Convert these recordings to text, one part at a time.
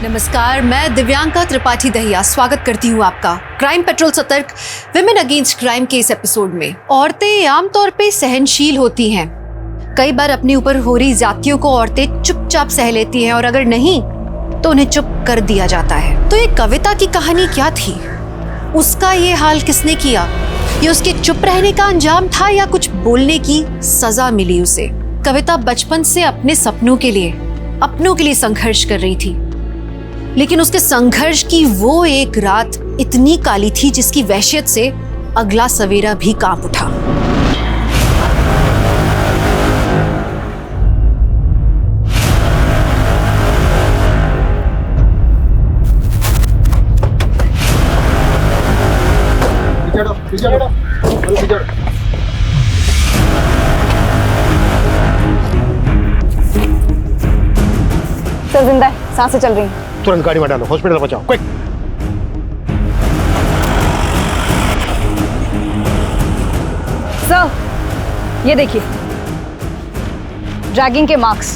नमस्कार, मैं दिव्यांका त्रिपाठी दहिया स्वागत करती हूँ आपका क्राइम पेट्रोल सतर्क विमेन अगेंस्ट क्राइम के इस एपिसोड में। औरतें आमतौर पे सहनशील होती हैं। कई बार अपने ऊपर हो रही ज्यादतियों को औरतें चुपचाप सह लेती हैं और अगर नहीं तो उन्हें चुप कर दिया जाता है। तो ये कविता की कहानी क्या थी? उसका ये हाल किसने किया? ये उसके चुप रहने का अंजाम था या कुछ बोलने की सजा मिली उसे? कविता बचपन से अपने अपनों के लिए संघर्ष कर रही थी, लेकिन उसके संघर्ष की वो एक रात इतनी काली थी जिसकी वहशत से अगला सवेरा भी कांप उठा। सर जिंदा है, सांसें चल रही हैं। तुरंत गाड़ी में डालो, हॉस्पिटल पहुंचाओ, क्विक। सर ये देखिए, ड्रैगिंग के मार्क्स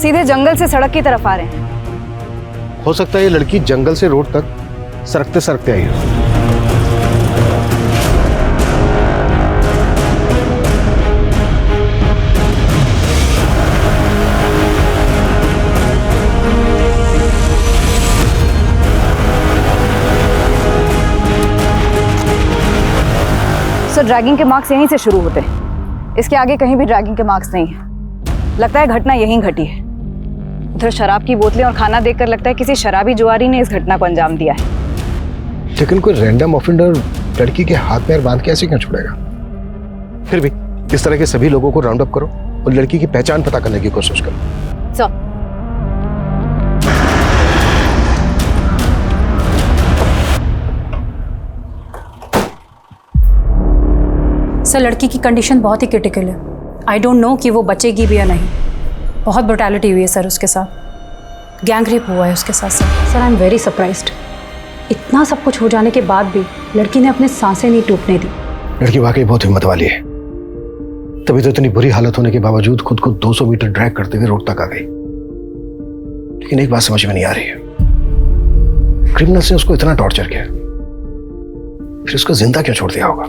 सीधे जंगल से सड़क की तरफ आ रहे हैं। हो सकता है ये लड़की जंगल से रोड तक सरकते सरकते आई हो। सर ड्रैगिंग के मार्क्स यहीं से शुरू होते हैं, इसके आगे कहीं भी ड्रैगिंग के मार्क्स नहीं है। लगता है घटना यहीं घटी है। उधर शराब की बोतलें और खाना देखकर लगता है किसी शराबी जुआरी ने इस घटना को अंजाम दिया है। लेकिन कोई रैंडम ऑफेंडर लड़की के हाथ पैर बांध के ऐसे क्यों छोड़ेगा? फिर भी इस तरह के सभी लोगों को राउंड अप करो और लड़की की पहचान पता करने की कोशिश करो। सर लड़की की कंडीशन बहुत ही क्रिटिकल है। आई डोंट नो कि वो बचेगी भी या नहीं। बहुत ब्रुटैलिटी हुई है सर उसके साथ, गैंग रेप हुआ है उसके साथ। Sir I am very surprised. इतना सब कुछ हो जाने के बाद भी लड़की ने अपने सांसें नहीं टूटने दी। लड़की वाकई बहुत हिम्मत वाली है, तभी तो इतनी बुरी हालत होने के बावजूद खुद को 200 मीटर ड्रैग करते हुए रोड तक आ गई। लेकिन एक बात समझ में नहीं आ रही है, क्रिमिनल्स ने उसको इतना टॉर्चर किया, फिर उसको जिंदा क्यों छोड़ दिया होगा?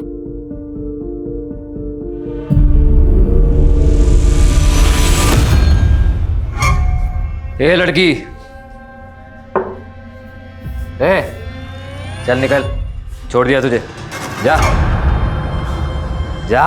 ए लड़की, ए चल निकल, छोड़ दिया तुझे, जा जा।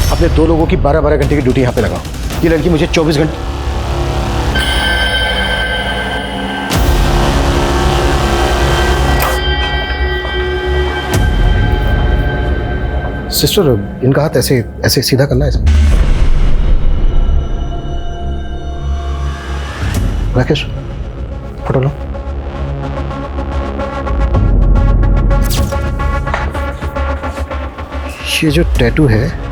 अपने 2 लोगों की 12-12 घंटे की ड्यूटी यहां पे लगाओ। ये लड़की मुझे 24 घंटे। सिस्टर, इनका हाथ ऐसे ऐसे सीधा करना है। राकेश, फोटो लो। ये जो टैटू है,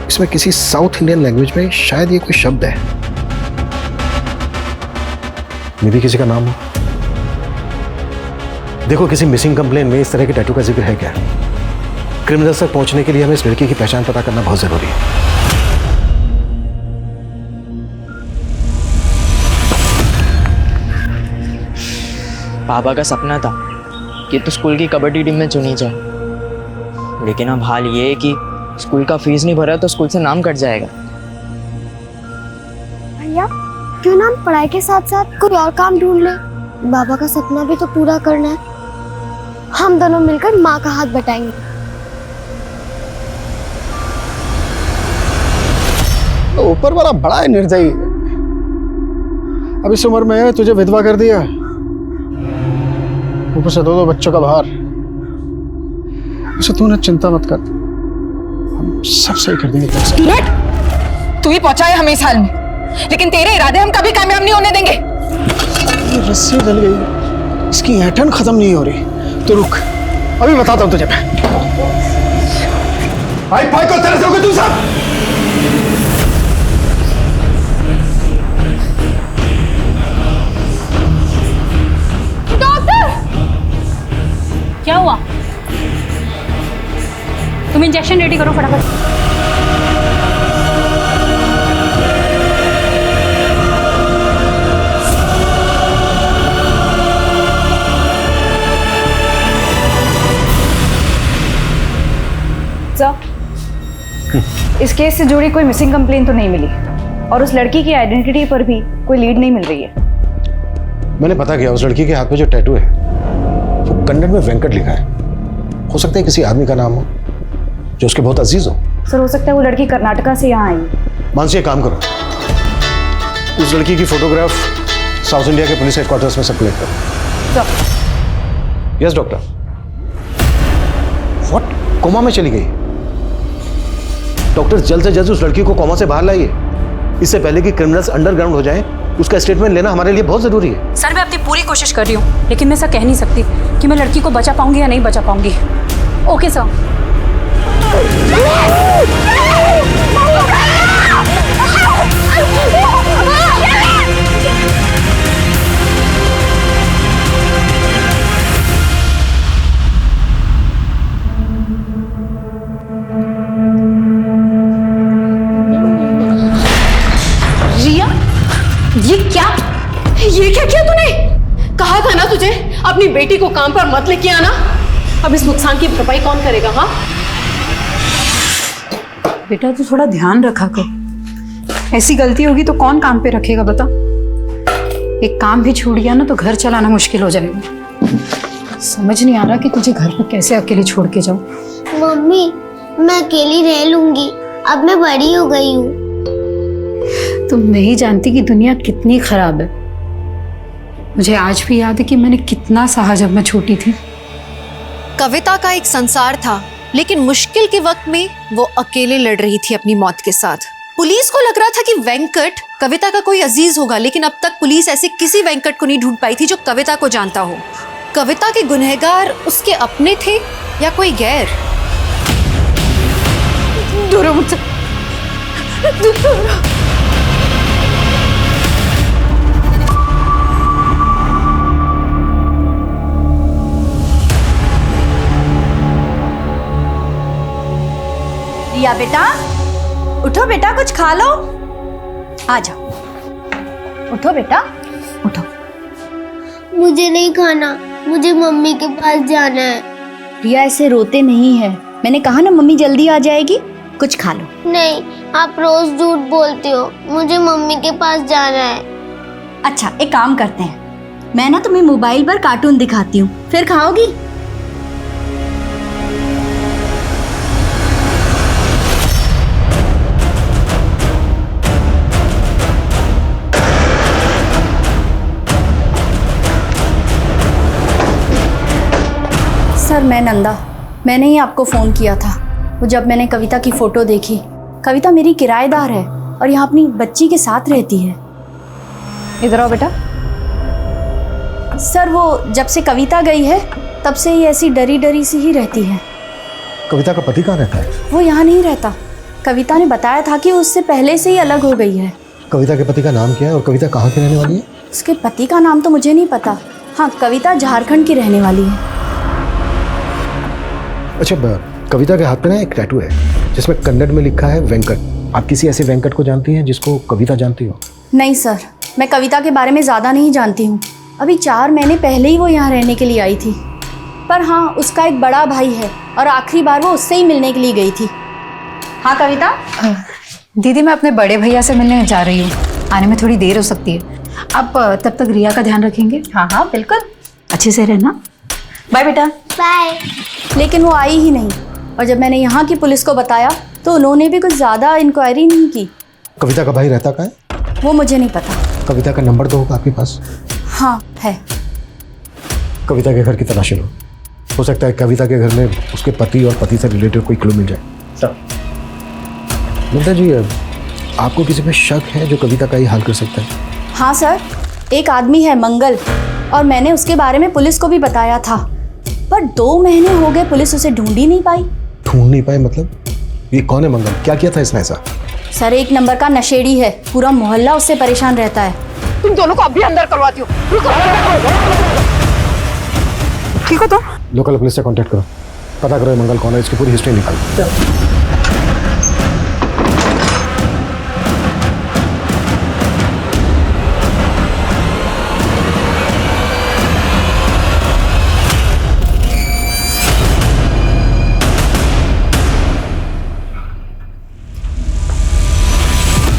इसमें किसी साउथ इंडियन लैंग्वेज में शायद ये कोई शब्द है, मे भी किसी का नाम हो। देखो, किसी मिसिंग कंप्लेन में इस तरह के टैटू का जिक्र है क्या? क्रिमिनल्स तक पहुंचने के लिए हमें इस लड़की की पहचान पता करना बहुत जरूरी है। पापा का सपना था कि तो स्कूल की कबड्डी टीम में चुनी जाए, लेकिन अब हाल ये है कि स्कूल का फीस नहीं भरा तो स्कूल से नाम कट जाएगा। भैया क्यों ना हम पढ़ाई के साथ साथ कोई और काम ढूंढ ले? बाबा का सपना भी तो पूरा करना है। हम दोनों मिलकर माँ का हाथ बटाएंगे। तो ऊपर वाला बड़ा है निर्दयी। अब इस उम्र में तुझे विधवा कर दिया, ऊपर से 2 बच्चों का भार। उसे तू ना चिंता मत कर, हम सब सही कर देंगे। तू ही पहुंचाया हमें इस हाल में, लेकिन तेरे इरादे हम कभी कामयाब नहीं होने देंगे। ये रस्सी डल गई, इसकी ऐंठन खत्म नहीं हो रही। तो रुक, अभी बताता हूं तुझे मैं। भाई भाई को तरस होगे तू सब। क्या हुआ? तुम इंजेक्शन रेडी करो फटाफट। इस केस से जुड़ी कोई मिसिंग कंप्लेन तो नहीं मिली और उस लड़की की आइडेंटिटी पर भी कोई लीड नहीं मिल रही है। मैंने पता किया, उस लड़की के हाथ में जो टैटू है वो कन्नड़ में वेंकट लिखा है। हो सकता है किसी आदमी का नाम हो जो उसके बहुत अजीज हो। सर हो सकता है वो लड़की कर्नाटका से यहाँ आई। मानसी, एक काम करो, उस लड़की की फोटोग्राफ साउथ इंडिया के पुलिस हेडक्वार्टर्स में सर्कुलेट करो। Yes doctor. व्हाट? कोमा में चली गई? डॉक्टर जल्द से जल्द उस लड़की को कोमा से बाहर लाइए, इससे पहले कि क्रिमिनल्स अंडरग्राउंड हो जाएं। उसका स्टेटमेंट लेना हमारे लिए बहुत जरूरी है। सर मैं अपनी पूरी कोशिश कर रही हूँ, लेकिन मैं ऐसा कह नहीं सकती कि मैं लड़की को बचा पाऊंगी या नहीं बचा पाऊंगी। Okay sir. रिया, ये क्या किया तूने? कहा था ना तुझे अपनी बेटी को काम पर मत लेके आना। अब इस नुकसान की भरपाई कौन करेगा? हाँ बेटा तू थोड़ा ध्यान रखा कर, ऐसी गलती होगी तो कौन काम पे रखेगा बता। एक काम भी छूट गया ना तो घर चलाना मुश्किल हो जाएगा। समझ नहीं आ रहा कि तुझे घर पर कैसे अकेले छोड़ के जाऊं। मम्मी मैं अकेली रह लूंगी, अब मैं बड़ी हो गई हूँ। तुम नहीं जानती कि दुनिया कितनी खराब है। मुझे आज भी याद है कि मैंने कितना सहा जब मैं छोटी थी। कविता का एक संसार था, लेकिन मुश्किल के वक्त में वो अकेले लड़ रही थी अपनी मौत के साथ। पुलिस को लग रहा था कि वेंकट कविता का कोई अजीज होगा, लेकिन अब तक पुलिस ऐसे किसी वेंकट को नहीं ढूंढ पाई थी जो कविता को जानता हो। कविता के गुनहगार उसके अपने थे या कोई गैर? दूर हो मुझसे, दूर हो। रिया बेटा, उठो बेटा, कुछ खा लो। आ जाओ, उठो बेटा, उठो। मुझे नहीं खाना, मुझे मम्मी के पास जाना है। रिया ऐसे रोते नहीं है, मैंने कहा ना मम्मी जल्दी आ जाएगी, कुछ खा लो। नहीं, आप रोज झूठ बोलते हो, मुझे मम्मी के पास जाना है। अच्छा एक काम करते हैं, मैं ना तुम्हें मोबाइल पर कार्टून दिखाती हूँ, फिर खाओगी। सर मैं नंदा, मैंने ही आपको फ़ोन किया था। वो जब मैंने कविता की फ़ोटो देखी, कविता मेरी किराएदार है और यहाँ अपनी बच्ची के साथ रहती है। इधर आओ बेटा। सर वो जब से कविता गई है तब से ही ऐसी डरी डरी सी ही रहती है। कविता का पति कहाँ रहता है? वो यहाँ नहीं रहता। कविता ने बताया था कि उससे पहले से ही अलग हो गई है। कविता के पति का नाम क्या है और कविता कहाँ की रहने वाली है? उसके पति का नाम तो मुझे नहीं पता। हाँ, कविता झारखंड की रहने वाली है। अच्छा, कविता के हाथ पे ना एक टैटू है जिसमें कन्नड़ में लिखा है वेंकट। आप किसी ऐसे वेंकट को जानती हैं जिसको कविता जानती हो? नहीं सर, मैं कविता के बारे में ज़्यादा नहीं जानती हूँ। अभी 4 महीने पहले ही वो यहाँ रहने के लिए आई थी। पर हाँ, उसका एक बड़ा भाई है और आखिरी बार वो उससे ही मिलने के लिए गई थी। हाँ कविता। दीदी मैं अपने बड़े भैया से मिलने जा रही हूँ, आने में थोड़ी देर हो सकती है। आप तब तक रिया का ध्यान रखेंगे? हाँ हाँ बिल्कुल, अच्छे से रहना। बाय बेटा। बाय। लेकिन वो आई ही नहीं और जब मैंने यहाँ की पुलिस को बताया तो उन्होंने भी कुछ ज़्यादा इंक्वायरी नहीं की। कविता का भाई रहता कहाँ है? वो मुझे नहीं पता। कविता का नंबर तो होगा आपके पास? हाँ है। कविता के घर की तलाशी लो। हो सकता है कविता के घर में उसके पति और पति से रिलेटेड कोई क्लू मिल जाए। सर मिंटा जी, आपको किसी पे शक है जो कविता का ही हाल कर सकता है? हाँ सर, एक आदमी है मंगल, और मैंने उसके बारे में पुलिस को भी बताया था, पर 2 महीने हो गए पुलिस उसे ढूंढ ही नहीं पाई। ढूंढ नहीं पाए मतलब? ये कौन है मंगल? क्या किया था इसने ऐसा? सर 1 नंबर का नशेड़ी है, पूरा मोहल्ला उससे परेशान रहता है। तुम दोनों को अभी अंदर करवाती हूँ। ठीक हो तुम? लोकल पुलिस से कांटेक्ट करो, पता करो ये मंगल कौन है, इसकी पूरी हिस्ट्री निकालो।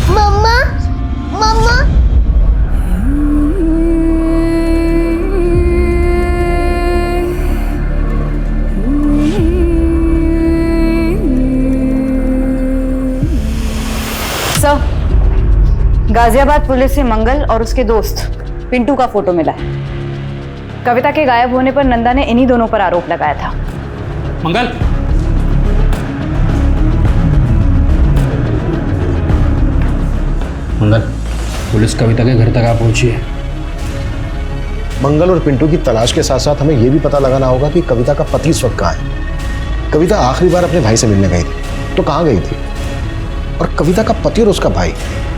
मम्मा मम्मा सर, गाजियाबाद पुलिस से मंगल और उसके दोस्त पिंटू का फोटो मिला है। कविता के गायब होने पर नंदा ने इन्हीं दोनों पर आरोप लगाया था। मंगल, मंगल, पुलिस कविता के घर तक आ पहुंची है। मंगल और पिंटू की तलाश के साथ साथ हमें यह भी पता लगाना होगा कि कविता का पति इस वक्त कहाँ है। कविता आखिरी बार अपने भाई से मिलने गई थी तो कहाँ गई थी, और कविता का पति और उसका भाई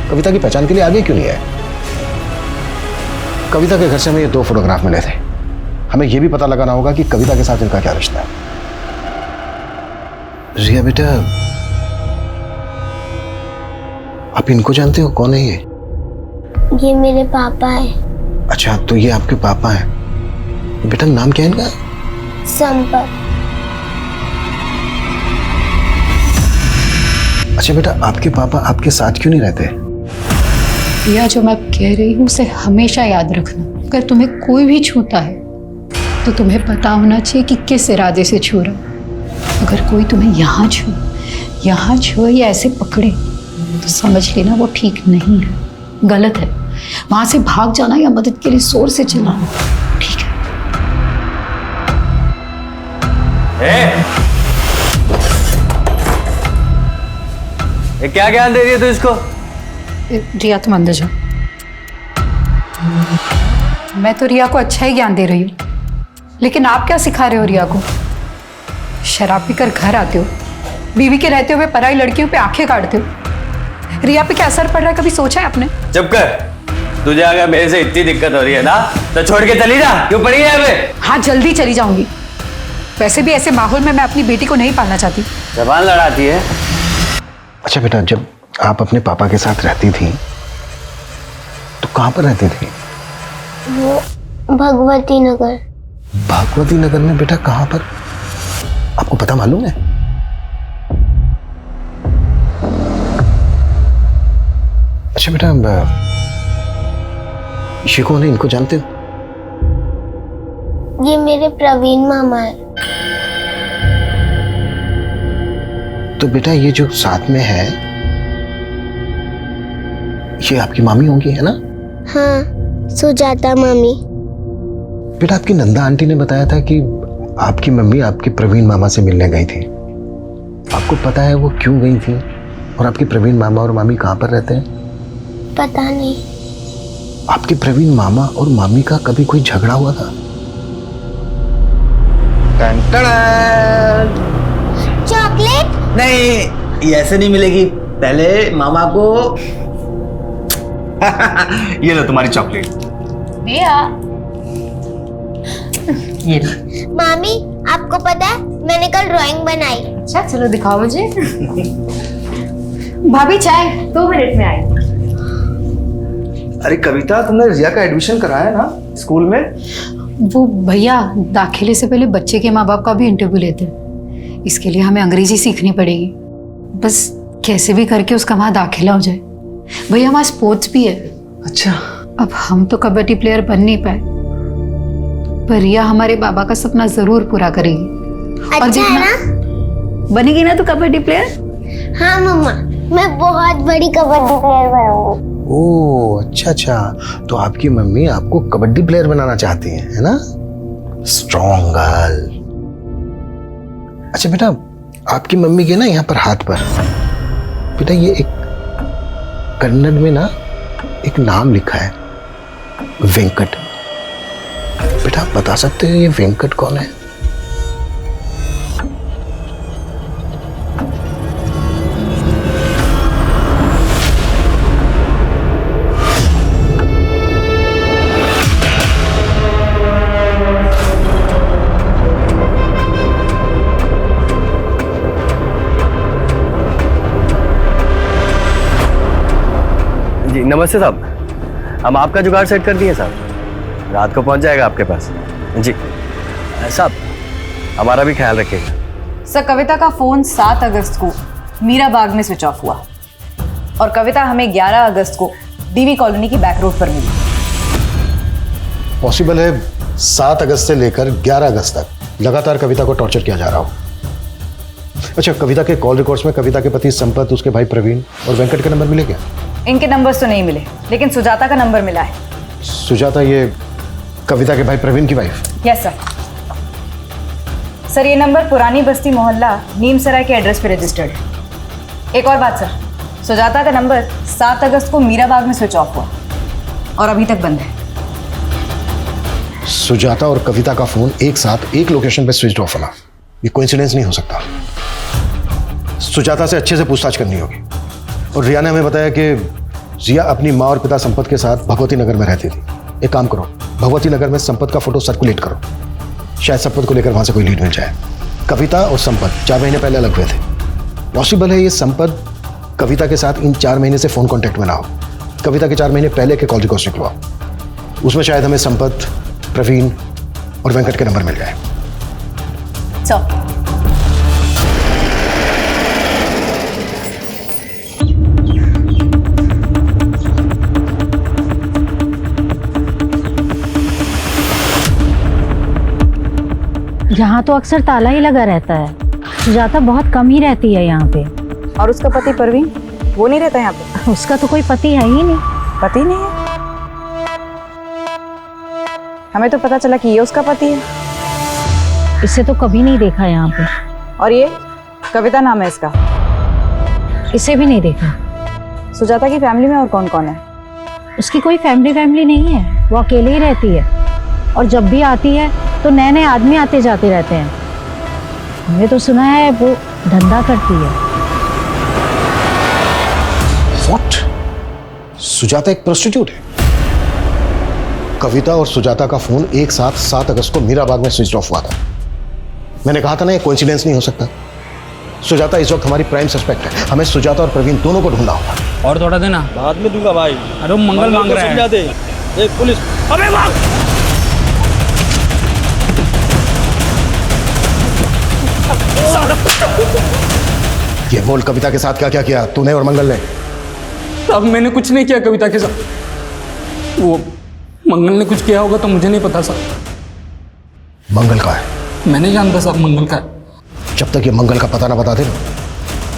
कविता की पहचान के लिए आगे क्यों नहीं आए? कविता के घर से हमें ये 2 फोटोग्राफ मिले थे, हमें यह भी पता लगाना होगा कि कविता के साथ इनका क्या रिश्ता है। रिया बेटा, आप इनको जानते हो? कौन है ये? ये मेरे पापा है। अच्छा, तो ये आपके पापा हैं। बेटा नाम क्या है इनका? संपत। अच्छा बेटा, आपके पापा आपके साथ क्यों नहीं रहते? यह जो मैं कह रही हूँ उसे हमेशा याद रखना। अगर तुम्हें कोई भी छूता है तो तुम्हें पता होना चाहिए कि किस इरादे से छू रहा। अगर कोई तुम्हें यहाँ छुए या ऐसे पकड़े तो समझ लेना वो ठीक नहीं है, गलत है। वहां से भाग जाना या मदद के लिए जोर से चिल्लाना ठीक है। ये क्या ज्ञान दे रही है तू इसको? रिया तुम अंदर जाओ। मैं तो रिया को अच्छा ही ज्ञान दे रही हूँ, लेकिन आप क्या सिखा रहे हो रिया को? शराब पीकर घर आते हो, बीवी के रहते हुए पराई लड़कियों पे आंखें काटते हो। रिया पे क्या असर पड़ रहा है, कभी सोचा है आपने? चुप कर। तुझे अगर मेरे से इतनी दिक्कत हो रही है ना तो छोड़ के चली जा। क्यों पड़ी है यहाँ पे? हाँ, जल्दी चली जाऊंगी। वैसे भी ऐसे माहौल में मैं अपनी बेटी को नहीं पालना चाहती। जबान लड़ाती है। अच्छा बेटा, जब आप अपने पापा के साथ रहती थी तो कहाँ पर रहती थी? वो भगवती नगर। भगवती नगर में? बेटा कहाँ पर, आपको पता मालूम है? अच्छा बेटा, ये कौन है, इनको जानते हो? ये मेरे प्रवीण मामा है। तो बेटा ये जो साथ में है ये आपकी मामी होंगी, है ना? हाँ, सुजाता मामी। बेटा आपकी नंदा आंटी ने बताया था कि आपकी मम्मी आपके प्रवीण मामा से मिलने गई थी। आपको पता है वो क्यों गई थी, और आपके प्रवीण मामा और मामी कहाँ पर रहते हैं? पता नहीं। आपके प्रवीण मामा और मामी का कभी कोई झगड़ा हुआ था? चॉकलेट? नहीं, ये ऐसे नहीं मिलेगी। पहले मामा को ये लो तुम्हारी चॉकलेट। ये मामी, आपको पता है मैंने कल ड्राइंग बनाई। अच्छा, चलो दिखाओ मुझे। भाभी चाय 2 मिनट में आई। अरे कविता, तुमने रिया का एडमिशन कराया ना स्कूल में? वो भैया दाखिले से पहले बच्चे के माँ बाप का भी इंटरव्यू लेते हैं। इसके लिए हमें अंग्रेजी सीखनी पड़ेगी। बस कैसे भी करके उसका वहाँ दाखिला हो जाए। भैया वहाँ स्पोर्ट्स भी है। अच्छा। अब हम तो कबड्डी प्लेयर बन नहीं पाए, पर रिया हमारे बाबा का सपना जरूर पूरा करेगी। अच्छा है ना? बनेगी ना तू कबड्डी प्लेयर? हाँ मम्मा, मैं बहुत बड़ी कबड्डी प्लेयर बनूंगी। ओह अच्छा, तो आपकी मम्मी आपको कबड्डी प्लेयर बनाना चाहती है ना? Strong girl. अच्छा बेटा, आपकी मम्मी के ना यहाँ पर हाथ पर बेटा ये कन्नड़ में ना एक नाम लिखा है, वेंकट। बेटा आप बता सकते हैं ये वेंकट कौन है? जी नमस्ते साहब, हम आपका जुगाड़ सेट कर दिए साहब, रात को पहुंच जाएगा आपके पास। जी साहब, हमारा भी ख्याल रखिएगा। सर कविता का फोन 7 अगस्त को मीरा बाग में स्विच ऑफ हुआ और कविता हमें 11 अगस्त को डीवी कॉलोनी की बैक रोड पर मिली। पॉसिबल है 7 अगस्त से लेकर 11 अगस्त तक लगातार कविता को टॉर्चर किया जा रहा हो। अच्छा, कविता के कॉल रिकॉर्ड्स में कविता के पति संपत, उसके भाई प्रवीण और वेंकट के नंबर मिले क्या? इनके नंबर्स तो नहीं मिले, लेकिन सुजाता का नंबर मिला है। सुजाता ये कविता के भाई प्रवीण की वाइफ? Yes sir. सर ये नंबर पुरानी बस्ती मोहल्ला नीमसराय के एड्रेस पे रजिस्टर्ड है। एक और बात सर, सुजाता का नंबर 7 अगस्त को मीरा बाग में स्विच ऑफ हुआ और अभी तक बंद है। सुजाता और कविता का फोन एक साथ एक लोकेशन पे स्विच ऑफ होना, ये कोइंसिडेंस नहीं हो सकता। सुजाता से अच्छे से पूछताछ करनी होगी। और रिया ने हमें बताया कि रिया अपनी माँ और पिता संपत के साथ भगवती नगर में रहती थी। एक काम करो, भगवती नगर में संपत का फोटो सर्कुलेट करो, शायद संपत को लेकर वहां से कोई लीड मिल जाए। कविता और संपत 4 महीने पहले अलग हुए थे। पॉसिबल है ये संपत कविता के साथ इन 4 महीने से फोन कांटेक्ट में ना हो। कविता के 4 महीने पहले के कॉल रिकॉर्ड्स निकलवाओ, उसमें शायद हमें संपत, प्रवीण और वेंकट के नंबर मिल जाए। सर यहाँ तो अक्सर ताला ही लगा रहता है। सुजाता बहुत कम ही रहती है यहाँ पे। और उसका पति प्रवीण, वो नहीं रहता यहाँ पे? उसका तो कोई पति है ही नहीं। पति नहीं है? हमें तो पता चला कि ये उसका पति है। इसे तो कभी नहीं देखा यहाँ पे। और ये कविता नाम है इसका? इसे भी नहीं देखा। सुजाता की फैमिली में और कौन कौन है? उसकी कोई फैमिली नहीं है, वो अकेले ही रहती है। और जब भी आती है तो नए नए आदमी आते जाते रहते हैं। हमने तो सुना है वो धंधा करती है। What? सुजाता एक प्रोस्टिट्यूट है? कविता और सुजाता का फोन एक साथ 7 अगस्त को मीरा बाग में स्विच ऑफ हुआ था। मैंने कहा था ना, ये कोइंसिडेंस नहीं हो सकता। सुजाता इस वक्त हमारी प्राइम सस्पेक्ट है। हमें सुजाता और प्रवीण दोनों को ढूंढना होगा। और थोड़ा देना, बाद में दूंगा भाई। अरे मंगल मांग रहा है। समझा दे। एक पुलिस, अबे भाग! ये बोल, कविता के साथ क्या क्या किया तूने और मंगल ने? अब मैंने कुछ नहीं किया कविता के साथ। वो मंगल ने कुछ किया होगा तो मुझे नहीं पता साहब। मंगल का है? मैं नहीं जानता साहब मंगल का है। जब तक ये मंगल का पता ना बता दे ना,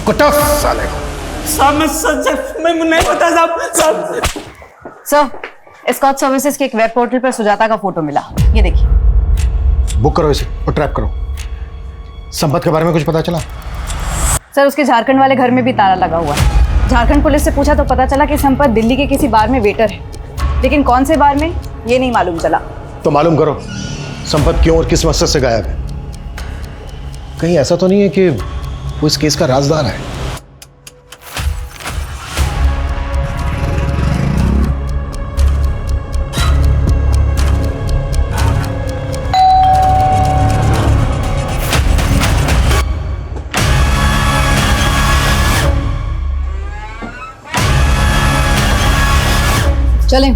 कुटफ साले को। साहब मैं नहीं पता साहब। सर स्कॉच सर्विसेज के एक वेब पोर्टल पर सुजाता का फोटो मिला, ये देखिए। बुक करो इसे और ट्रैप करो। संपत के बारे में कुछ पता चला? सर उसके झारखंड वाले घर में भी ताला लगा हुआ है। झारखंड पुलिस से पूछा तो पता चला कि संपत दिल्ली के किसी बार में वेटर है, लेकिन कौन से बार में ये नहीं मालूम चला। तो मालूम करो संपत क्यों और किस मकसद से गायब है। कहीं ऐसा तो नहीं है कि वो इस केस का राजदार है? चलें।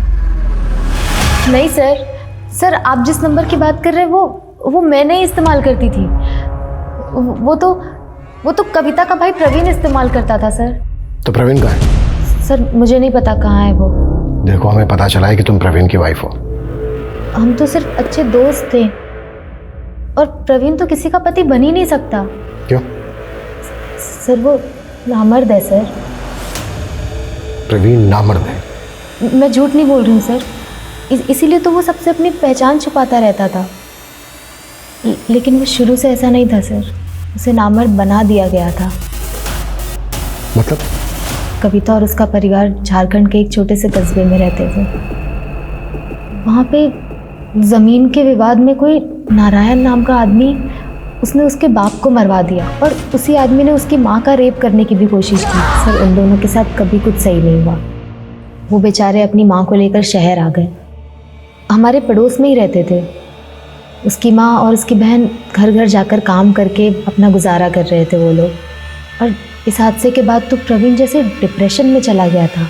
नहीं सर, आप जिस नंबर की बात कर रहे हैं वो मैं नहीं इस्तेमाल करती थी। वो तो कविता का भाई प्रवीण इस्तेमाल करता था सर। तो प्रवीण का है? सर मुझे नहीं पता कहाँ है वो। देखो, हमें पता चला है कि तुम प्रवीण की वाइफ हो। हम तो सिर्फ अच्छे दोस्त थे, और प्रवीण तो किसी का पति बन ही नहीं सकता। क्यों? सर वो नामर्द है सर। प्रवीण नामर्द है? मैं झूठ नहीं बोल रही हूँ सर, इसीलिए तो वो सबसे अपनी पहचान छुपाता रहता था। लेकिन वो शुरू से ऐसा नहीं था सर, उसे नामर्द बना दिया गया था। मतलब? कविता और उसका परिवार झारखंड के एक छोटे से कस्बे में रहते थे। वहाँ पे ज़मीन के विवाद में कोई नारायण नाम का आदमी, उसने उसके बाप को मरवा दिया और उसी आदमी ने उसकी माँ का रेप करने की भी कोशिश की। सर उन दोनों के साथ कभी कुछ सही नहीं हुआ। वो बेचारे अपनी माँ को लेकर शहर आ गए। हमारे पड़ोस में ही रहते थे। उसकी माँ और उसकी बहन घर घर जाकर काम करके अपना गुजारा कर रहे थे वो लोग। और इस हादसे के बाद तो प्रवीण जैसे डिप्रेशन में चला गया था।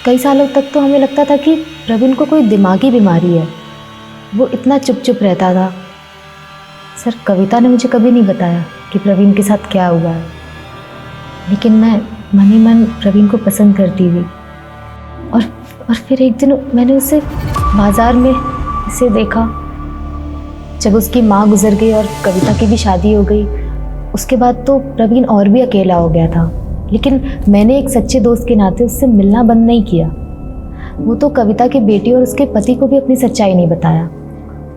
कई सालों तक तो हमें लगता था कि प्रवीण को कोई दिमागी बीमारी है। वो इतना चुप चुप रहता था। सर कविता ने मुझे कभी नहीं बताया कि प्रवीण के साथ क्या हुआ है, लेकिन मैं मन ही मन प्रवीण को पसंद करती थी। और फिर एक दिन मैंने उसे बाजार में इसे देखा। जब उसकी माँ गुजर गई और कविता की भी शादी हो गई, उसके बाद तो प्रवीण और भी अकेला हो गया था। लेकिन मैंने एक सच्चे दोस्त के नाते उससे मिलना बंद नहीं किया। वो तो कविता के बेटी और उसके पति को भी अपनी सच्चाई नहीं बताया।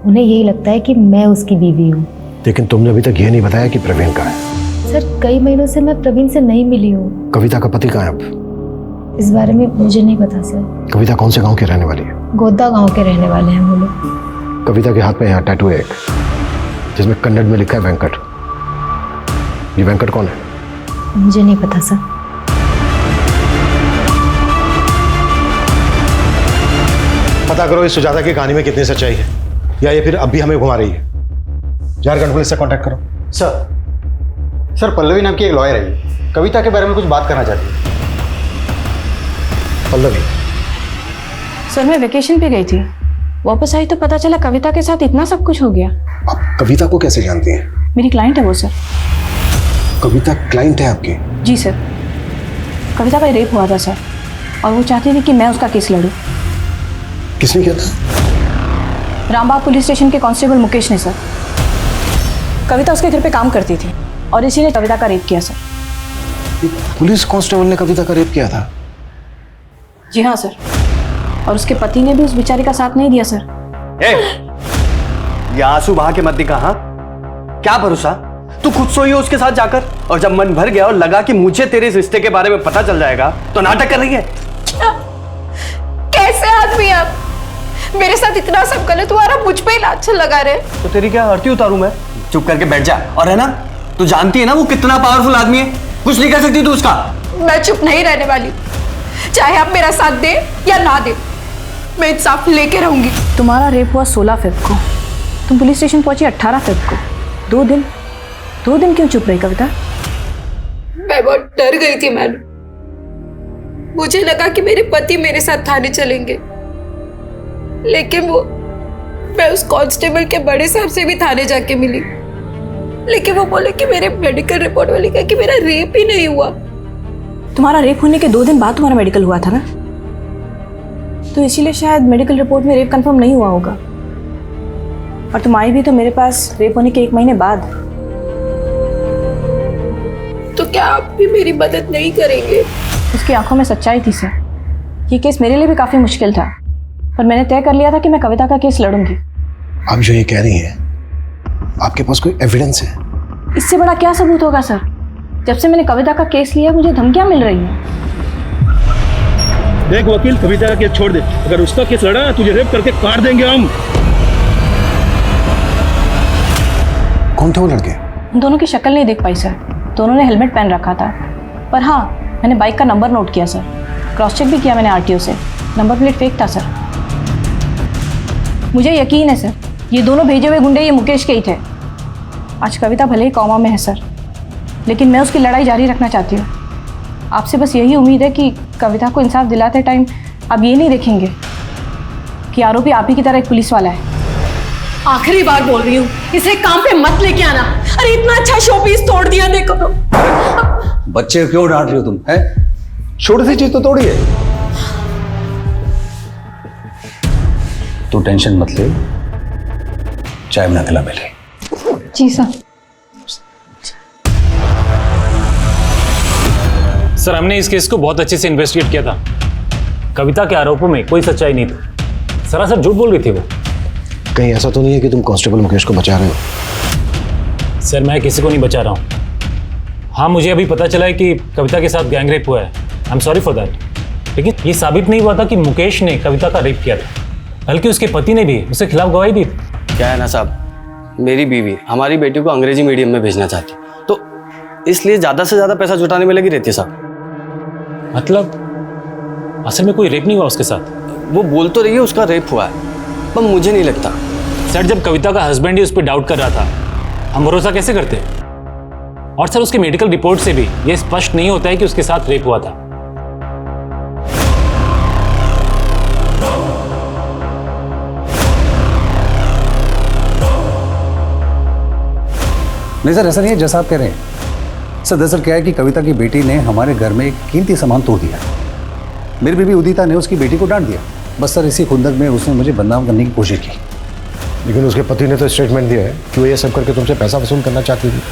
उन्हें यही लगता है कि मैं उसकी बीवी हूँ। लेकिन तुमने अभी तक ये नहीं बताया कि प्रवीण कहाँ है। सर कई महीनों से मैं प्रवीण से नहीं मिली हूँ। कविता का पति कहाँ है अब? इस बारे में मुझे नहीं पता सर। कविता कौन से गांव की रहने वाली है? गोदा गांव के रहने वाले हैं वो लोग। कविता के हाथ में यहाँ टैटू है एक, जिसमें कन्नड़ में लिखा है वेंकट। ये वेंकट कौन है? मुझे नहीं पता सर। पता करो इस सुजाता की कहानी में कितनी सच्चाई है, या ये फिर अब भी हमें घुमा रही है। झारखंड पुलिस से कांटेक्ट करो। सर पल्लवी नाम की एक लॉयर है, कविता के बारे में कुछ बात करना चाहती है। पल्लवी? सर मैं वेकेशन पे गई थी, वापस आई तो पता चला कविता के साथ इतना सब कुछ हो गया। आप कविता को कैसे जानती हैं? मेरी क्लाइंट है वो सर। कविता क्लाइंट है आपकी? जी सर। कविता का रेप हुआ था सर, और वो चाहती थी कि मैं उसका केस लड़ूं। किसने किया था? रामबाग पुलिस स्टेशन के कांस्टेबल मुकेश ने सर। कविता उसके घर पे काम करती थी और इसी ने कविता का रेप किया सर। पुलिस कांस्टेबल ने कविता का रेप किया था? जी हाँ सर, और उसके पति ने भी उस बेचारी का साथ नहीं दिया सर। ये आंसू बहा के मत दिखा। हाँ क्या भरोसा, तू खुद सोई हो उसके साथ जाकर, और जब मन भर गया और लगा कि मुझे तेरे इस रिश्ते के बारे में पता चल जाएगा तो नाटक कर रही है। कैसे आदमी आप? मेरे साथ इतना सब गलत हुआ और मुझ पे ही लाछन लगा रहे। तो तेरी क्या आरती उतारूं मैं? चुप करके बैठ जा। और है ना, तू जानती है ना वो कितना पावरफुल आदमी है, कुछ नहीं कर सकती तू उसका। मैं चुप नहीं रहने वाली, चाहे आप मेरा साथ दे या ना दे, मैं इंसाफ लेके रहूंगी। तुम्हारा रेप हुआ 16 फ़रवरी को, तुम पुलिस स्टेशन पहुंची 18 फ़रवरी को। 2 दिन क्यों चुप रही कविता? मैं बहुत डर गई थी मैडम। मुझे लगा कि मेरे पति मेरे साथ थाने चलेंगे, लेकिन मैं उस कांस्टेबल के बड़े साहब से भी थाने जाके मिली, लेकिन वो बोले कि मेरे मेडिकल रिपोर्ट में लिखा कि मेरा रेप ही नहीं हुआ। तुम्हारा रेप होने के 2 दिन बाद तुम्हारा मेडिकल हुआ था ना, तो इसीलिए शायद मेडिकल रिपोर्ट में रेप कंफर्म नहीं हुआ होगा। और तुम आई भी तो मेरे पास रेप होने के 1 महीने बाद। तो क्या आप भी मेरी मदद नहीं करेंगे? उसकी आंखों में सच्चाई थी सर। ये केस मेरे लिए भी काफी मुश्किल था, पर मैंने तय कर लिया था कि मैं कविता का केस लड़ूंगी। आप जो ये कह रही हैं, आपके पास कोई एविडेंस है? इससे बड़ा क्या सबूत होगा सर? जब से मैंने कविता का केस लिया मुझे धमकियां मिल रही हैं। देख वकील, कविता का केस छोड़ दे, अगर उसका केस लड़ा ना तुझे रेप करके काट देंगे हम। कौन थे वो लड़के? उन दोनों की शक्ल नहीं देख पाई सर, दोनों ने हेलमेट पहन रखा था। पर हाँ, मैंने बाइक का नंबर नोट किया सर, क्रॉस चेक भी किया मैंने आरटीओ से, नंबर प्लेट फेक था सर। मुझे यकीन है सर, ये दोनों भेजे हुए गुंडे ये मुकेश के ही थे। आज कविता भले ही कौमा में है सर, लेकिन मैं उसकी लड़ाई जारी रखना चाहती हूँ। आपसे बस यही उम्मीद है कि कविता को इंसाफ दिलाते टाइम आप ये नहीं देखेंगे कि आरोपी आप ही की तरह एक पुलिस वाला है। आखिरी बार बोल रही हूँ, इसे काम पे मत लेके आना। अरे इतना अच्छा शो पीस तोड़ दिया देखो तो। बच्चे क्यों डांट रही हो तुम? है छोटी सी चीज तो तोड़ी है। तू टेंशन मत ले, चाय बना के ला पहले। जी सर। सर हमने इस केस को बहुत अच्छे से इन्वेस्टिगेट किया था। कविता के आरोपों में कोई सच्चाई नहीं थी, सरासर झूठ बोल रही थी वो। कहीं ऐसा तो नहीं है कि तुम कांस्टेबल मुकेश को बचा रहे हो? सर मैं किसी को नहीं बचा रहा हूँ। हाँ मुझे अभी पता चला है कि कविता के साथ गैंग रेप हुआ है, I am sorry for that. लेकिन ये साबित नहीं हुआ था कि मुकेश ने कविता का रेप किया था, बल्कि उसके पति ने भी उसके खिलाफ गवाही दी थी। क्या है ना साहब, मेरी बीवी हमारी बेटी को अंग्रेजी मीडियम में भेजना चाहती, तो इसलिए ज़्यादा से ज़्यादा पैसा जुटाने में लगी रहती है साहब। मतलब असल में कोई रेप नहीं हुआ उसके साथ? वो बोल तो रही है उसका रेप हुआ है, पर मुझे नहीं लगता। सर, जब कविता का हस्बैंड ही उस पर डाउट कर रहा था, हम भरोसा कैसे करते? और सर, उसके मेडिकल रिपोर्ट से भी यह स्पष्ट नहीं होता है कि उसके साथ रेप हुआ था। नहीं सर, ऐसा नहीं है जैसा आप कह रहे हैं। सर दरअसल क्या है कि कविता की बेटी ने हमारे घर में एक कीमती सामान तोड़ दिया। मेरी बीवी उदिता ने उसकी बेटी को डांट दिया। बस सर इसी खुंदक में उसने मुझे बदनाम करने की कोशिश की। लेकिन उसके पति ने तो स्टेटमेंट दिया है कि वो ये सब करके तुमसे पैसा वसूल करना चाहती थी।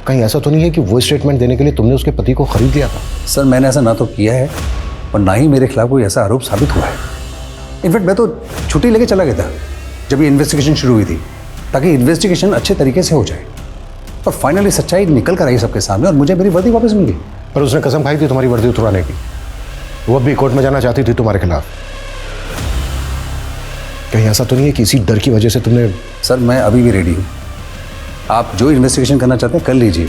कहीं ऐसा तो नहीं है कि वो स्टेटमेंट देने के लिए तुमने उसके पति को खरीद लिया था? सर मैंने ऐसा ना तो किया है और ना ही मेरे खिलाफ कोई ऐसा आरोप साबित हुआ है। इनफैक्ट मैं तो छुट्टी लेके चला गया था जब ये इन्वेस्टिगेशन शुरू हुई थी, ताकि इन्वेस्टिगेशन अच्छे तरीके से हो जाए। और फाइनली सच्चाई निकल कर आई सबके सामने और मुझे मेरी वर्दी वापस मिल गई। पर उसने कसम खाई थी तुम्हारी वर्दी उतरवाने की। वो भी कोर्ट में जाना चाहती थी तुम्हारे खिलाफ। कहीं ऐसा तो नहीं है कि इसी डर की वजह से तुमने? सर मैं अभी भी रेडी हूँ। आप जो इन्वेस्टिगेशन करना चाहते हैं कर लीजिए,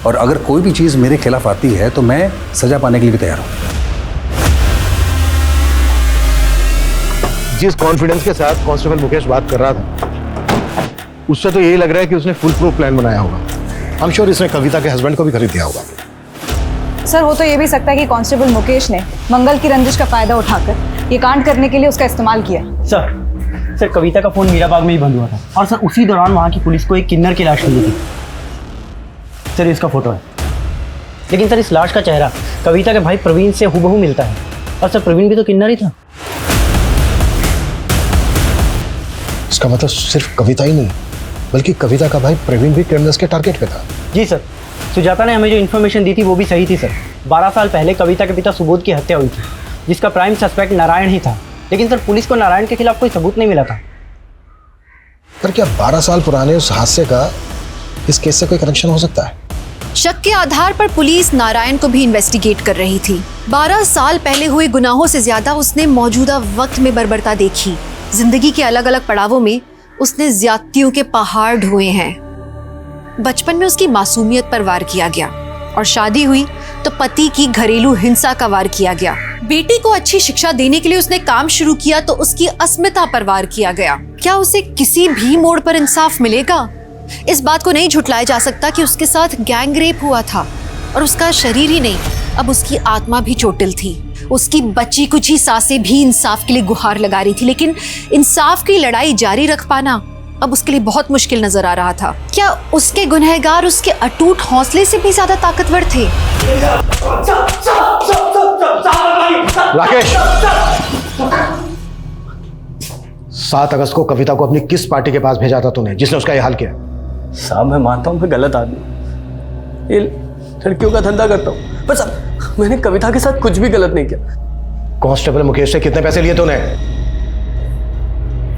और अगर कोई भी चीज़ मेरे खिलाफ आती है तो मैं सजा पाने के लिए भी तैयार हूँ। जिस कॉन्फिडेंस के साथ कांस्टेबल मुकेश बात कर रहा था, उससे तो यही लग रहा है कि उसने फुल प्रूफ प्लान बनाया होगा। आई एम श्योर इसने कविता के हस्बैंड को भी खरीद दिया होगा। सर हो तो ये भी सकता है कि कांस्टेबल मुकेश ने मंगल की रंजिश का फायदा उठाकर ये कांड करने के लिए उसका इस्तेमाल किया। सर कविता का फ़ोन मीराबाग में ही बंद हुआ था, और सर उसी दौरान वहाँ की पुलिस को एक किन्नर की लाश मिली थी। सर इसका फोटो है, लेकिन सर इस लाश का चेहरा कविता के भाई प्रवीण से हूबहू मिलता है। और सर प्रवीण भी तो किन्नर ही था। इसका मतलब सिर्फ कविता ही नहीं, बल्कि कविता का भाई प्रवीण भी क्रिमिनल्स के टारगेट पे था। जी सर, सुजाता ने हमें जो इन्फॉर्मेशन दी थी वो भी सही थी सर। 12 साल पहले कविता के पिता सुबोध की हत्या हुई थी, जिसका प्राइम सस्पेक्ट नारायण ही था। लेकिन सर पुलिस को नारायण के खिलाफ कोई सबूत नहीं मिला था। पर क्या 12 साल पुराने उस हादसे का इस केस से कोई कनेक्शन हो सकता है? शक के आधार पर पुलिस नारायण को भी इन्वेस्टिगेट कर रही थी। 12 साल पहले हुए गुनाहों से ज्यादा उसने मौजूदा वक्त में बर्बरता देखी। जिंदगी के अलग अलग पड़ावों में उसने ज्यादतियों के पहाड़ ढोए हैं। बचपन में उसकी मासूमियत पर वार किया गया, और शादी हुई तो पति की घरेलू हिंसा का वार किया गया। बेटी को अच्छी शिक्षा देने के लिए उसने काम शुरू किया तो उसकी अस्मिता पर वार किया गया। क्या उसे किसी भी मोड़ पर इंसाफ मिलेगा? इस बात को नहीं झुटलाया जा सकता कि उसके साथ गैंग रेप हुआ था, और उसका शरीर ही नहीं, अब उसकी आत्मा भी चोटिल थी। उसकी बची कुछ ही सांसें भी इंसाफ के लिए गुहार लगा रही थी, लेकिन इंसाफ की लड़ाई जारी रख पाना अब उसके लिए बहुत मुश्किल नजर आ रहा था। क्या उसके गुनहगार उसके अटूट हौसले से भी ज्यादा ताकतवर थे? राकेश, 7 अगस्त को कविता को अपनी किस पार्टी के पास भेजा था तूने, जिसने उसका यह हाल किया? साहब मैं मानता हूँ मैं गलत आदमी, ये लड़कियों का धंधा करता हूँ, पर साहब मैंने कविता के साथ कुछ भी गलत नहीं किया। कांस्टेबल मुकेश से कितने पैसे लिए तूने?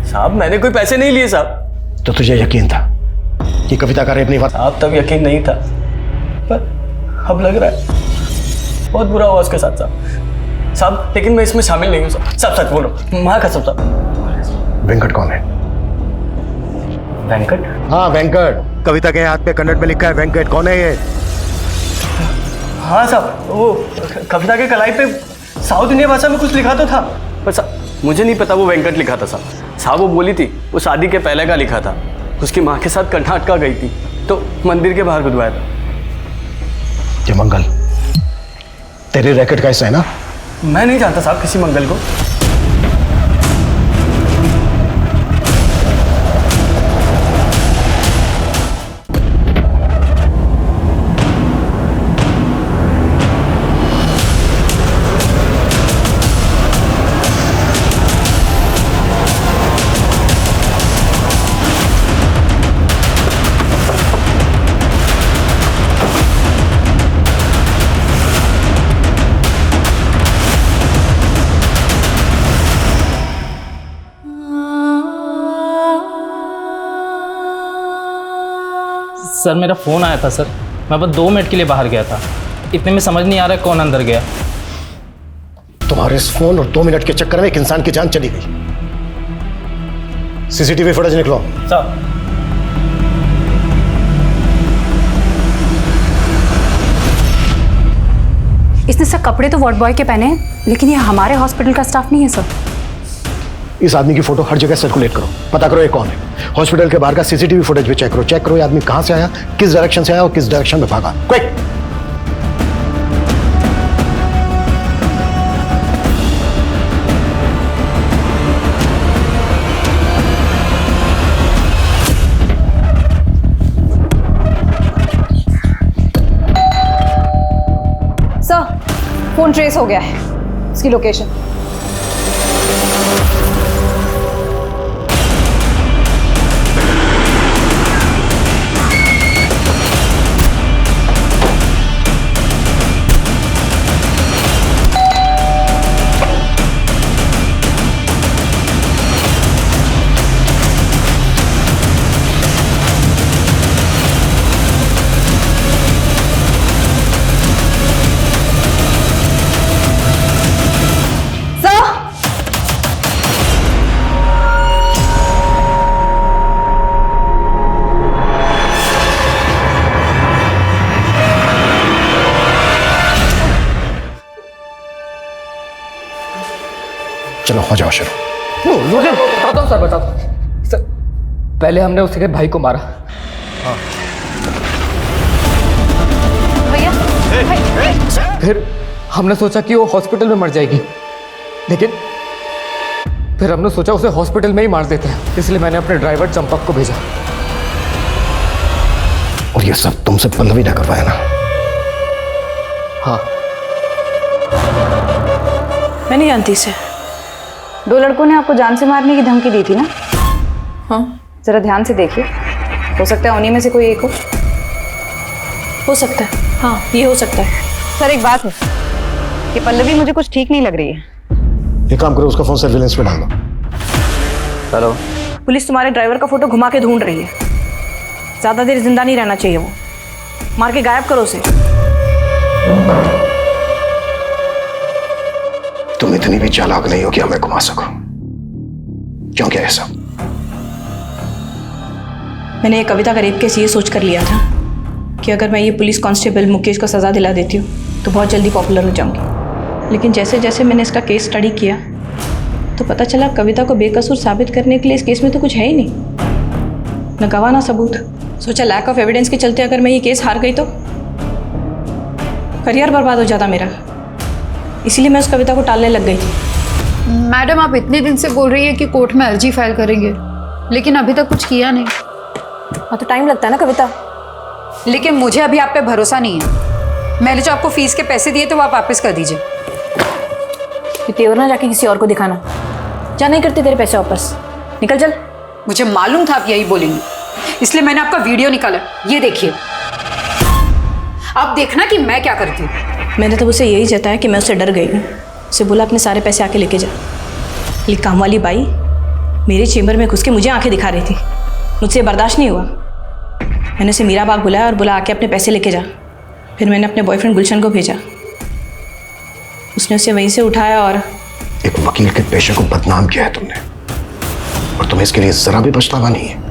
साहब मैंने कोई पैसे नहीं लिए साहब। तो तुझे यकीन था कि कविता का रेप नहीं हुआ? साहब तब यकीन नहीं था, पर अब लग रहा है बहुत बुरा हुआ उसके साथ साहब। लेकिन मैं इसमें शामिल नहीं हूँ साहब, सच बोल रहा हूँ, माँ कसम साहब। वेंकट कौन है? वेंकट? हाँ वेंकट, कविता के हाथ पे कन्नड़ में लिखा है वेंकट। कौन है ये? हाँ साहब, वो कविता के कलाई पे साउथ इंडिया भाषा में कुछ लिखा तो था, पर साहब मुझे नहीं पता वो वेंकट लिखा था साहब। वो बोली थी वो शादी के पहले का लिखा था, उसकी माँ के साथ कर्नाटका गई थी तो मंदिर के बाहर गुदवाया था। ये मंगल तेरे रैकेट का हिस्सा है ना? मैं नहीं जानता साहब किसी मंगल को। सर मेरा फ़ोन आया था सर, मैं बस 2 मिनट के लिए बाहर गया था। इतने में समझ नहीं आ रहा कौन अंदर गया। तुम्हारे इस फोन और 2 मिनट के चक्कर में एक इंसान की जान चली गई। सीसीटीवी फुटेज निकलो। सर इसने सर कपड़े तो वार्ड बॉय के पहने हैं, लेकिन ये हमारे हॉस्पिटल का स्टाफ नहीं है सर। इस आदमी की फोटो हर जगह सर्कुलेट करो, पता करो ये कौन है। हॉस्पिटल के बाहर का सीसीटीवी फुटेज भी चेक करो। चेक करो ये आदमी कहां से आया, किस डायरेक्शन से आया और किस डायरेक्शन में भागा। क्विक। सर, फोन ट्रेस हो गया है, इसकी लोकेशन। चलो हो जाओ शुरू। बताता हूँ सर, बताता हूँ सर। पहले हमने उसके भाई को मारा। भैया फिर हमने सोचा कि वो हॉस्पिटल में मर जाएगी, लेकिन फिर हमने सोचा उसे हॉस्पिटल में ही मार देते हैं, इसलिए मैंने अपने ड्राइवर चंपक को भेजा। और ये सब तुमसे पल्लवी ने करवाया ना? हाँ। मैं नहीं जानती इसे। 2 लड़कों ने आपको जान से मारने की धमकी दी थी ना? हाँ। जरा ध्यान से देखिए, हो सकता है उन्हीं में से कोई एक हो सकता है। हाँ, ये हो सकता है। सर एक बात है कि पल्लवी मुझे कुछ ठीक नहीं लग रही है। एक काम करो, उसका फोन सर्विलेंस पे डाल दो। हेलो। पुलिस तुम्हारे ड्राइवर का फोटो घुमा के ढूंढ रही है। ज्यादा देर जिंदा नहीं रहना चाहिए, वो मार के गायब करो उसे। तुम इतनी भी चालाक नहीं हो कि हमें घुमा सको। क्यों क्या ऐसा? मैंने ये कविता का रेप केस ये सोच कर लिया था कि अगर मैं ये पुलिस कांस्टेबल मुकेश को सजा दिला देती हूँ तो बहुत जल्दी पॉपुलर हो जाऊंगी। लेकिन जैसे जैसे मैंने इसका केस स्टडी किया तो पता चला कविता को बेकसूर साबित करने के लिए इस केस में तो कुछ है ही नहीं, न गवाह ना सबूत। सोचा लैक ऑफ एविडेंस के चलते अगर मैं ये केस हार गई तो करियर बर्बाद हो जाता मेरा, इसीलिए मैं उस कविता को टालने लग गई थी। मैडम, आप इतने दिन से बोल रही है कि कोर्ट में अर्जी फाइल करेंगे, लेकिन अभी तक कुछ किया नहीं। हाँ तो टाइम लगता है ना कविता। लेकिन मुझे अभी आप पे भरोसा नहीं है। मैंने जो आपको फीस के पैसे दिए तो वो आप वापस कर दीजिए। तेवर ना जाके किसी और को दिखाना, जा नहीं करते तेरे पैसे वापस, निकल चल। मुझे मालूम था आप यही बोलेंगे, इसलिए मैंने आपका वीडियो निकाला, ये देखिए। अब देखना कि मैं क्या करती हूँ। मैंने तो उसे यही जताया कि मैं उससे डर गई हूँ। उसे बोला अपने सारे पैसे आके लेके जा। लेकिन काम वाली बाई मेरे चेम्बर में घुस के मुझे आंखें दिखा रही थी, मुझसे बर्दाश्त नहीं हुआ। मैंने उसे मीरा बाग बुलाया और बोला आके अपने पैसे लेके जा। फिर मैंने अपने बॉयफ्रेंड गुलशन को भेजा, उसने उसे वहीं से उठाया और एक वकील के पेशे को बदनाम किया है तुमने, और तुम्हें इसके लिए जरा भी पछतावा नहीं है।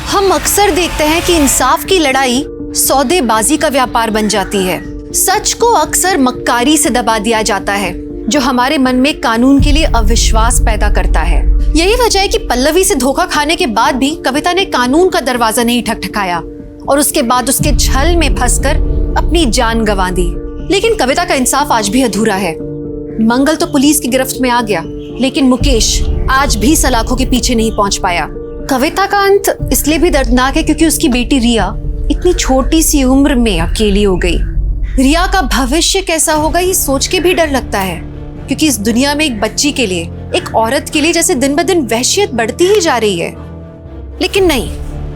हम अक्सर देखते हैं कि इंसाफ की लड़ाई सौदेबाजी का व्यापार बन जाती है। सच को अक्सर मक्कारी से दबा दिया जाता है, जो हमारे मन में कानून के लिए अविश्वास पैदा करता है। यही वजह है कि पल्लवी से धोखा खाने के बाद भी कविता ने कानून का दरवाजा नहीं ठकठकाया और उसके बाद उसके छल में फंसकर अपनी जान गंवा दी। लेकिन कविता का इंसाफ आज भी अधूरा है। मंगल तो पुलिस की गिरफ्त में आ गया, लेकिन मुकेश आज भी सलाखों के पीछे नहीं पहुंच पाया। कविता का अंत इसलिए भी दर्दनाक है क्योंकि उसकी बेटी रिया इतनी छोटी सी उम्र में अकेली हो गई। रिया का भविष्य कैसा होगा ये सोच के भी डर लगता है, क्योंकि इस दुनिया में एक बच्ची के लिए, एक औरत के लिए जैसे दिन ब दिन वहशियत बढ़ती ही जा रही है। लेकिन नहीं,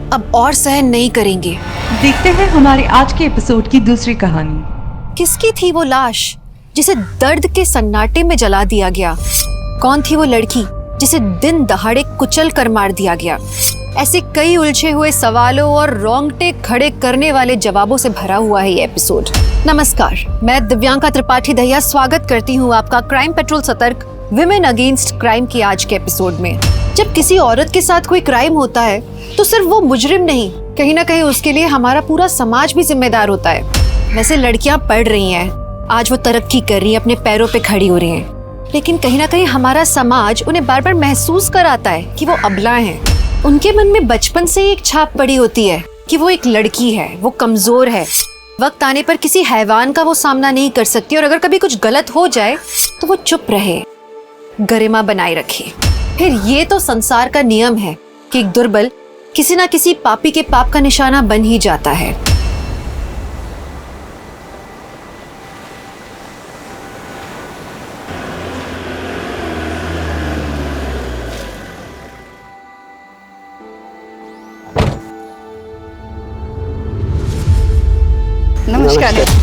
अब और सहन नहीं करेंगे। देखते हैं हमारे आज के एपिसोड की दूसरी कहानी। किसकी थी वो लाश जिसे दर्द के सन्नाटे में जला दिया गया? कौन थी वो लड़की जिसे दिन दहाड़े कुचल कर मार दिया गया। ऐसे कई उलझे हुए सवालों और रोंगटे खड़े करने वाले जवाबों से भरा हुआ है ये एपिसोड। नमस्कार, मैं दिव्यांका त्रिपाठी दहिया स्वागत करती हूँ आपका क्राइम पेट्रोल सतर्क विमेन अगेंस्ट क्राइम के आज के एपिसोड में। जब किसी औरत के साथ कोई क्राइम होता है तो सिर्फ वो मुजरिम नहीं, कहीं ना कहीं उसके लिए हमारा पूरा समाज भी जिम्मेदार होता है। वैसे लड़कियां पढ़ रही हैं, आज वो तरक्की कर रही हैं, अपने पैरों पे खड़ी हो रही हैं, लेकिन कहीं ना कहीं हमारा समाज उन्हें बार बार महसूस कराता है कि वो अबला हैं। उनके मन में बचपन से ही एक छाप पड़ी होती है कि वो एक लड़की है, वो कमजोर है, वक्त आने पर किसी हैवान का वो सामना नहीं कर सकती, और अगर कभी कुछ गलत हो जाए तो वो चुप रहे, गरिमा बनाए रखे। फिर ये तो संसार का नियम है कि एक दुर्बल किसी ना किसी पापी के पाप का निशाना बन ही जाता है। नमस्कार।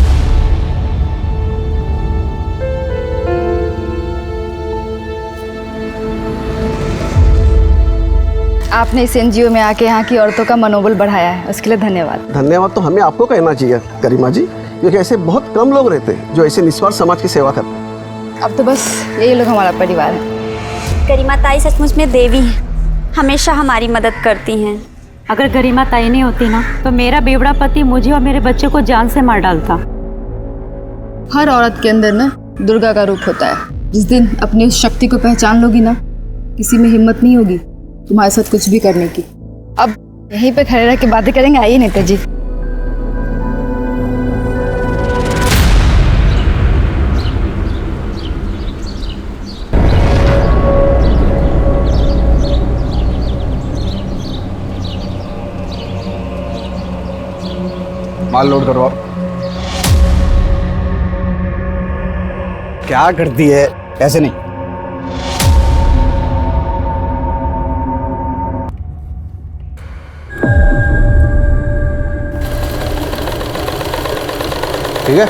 आपने इस एनजीओ में आके यहाँ की औरतों का मनोबल बढ़ाया है, उसके लिए धन्यवाद। धन्यवाद तो हमें आपको कहना चाहिए गरिमा जी, क्योंकि ऐसे बहुत कम लोग रहते हैं जो ऐसे निस्वार्थ समाज की सेवा करते हैं। अब तो बस यही लोग हमारा परिवार है। गरिमा ताई सचमुच में देवी हैं, हमेशा हमारी मदद करती हैं। अगर गरिमा ताई नहीं होती ना तो मेरा बेवड़ा पति मुझे और मेरे बच्चे को जान से मार डालता। हर औरत के अंदर ना दुर्गा का रूप होता है। जिस दिन अपनी उस शक्ति को पहचान लोगी ना, किसी में हिम्मत नहीं होगी तुम्हारे साथ कुछ भी करने की। अब यहीं पे खड़े रह के बातें करेंगे, आइए नेता जी। माल लोड करो आप। क्या करती है? ऐसे नहीं, ठीक है?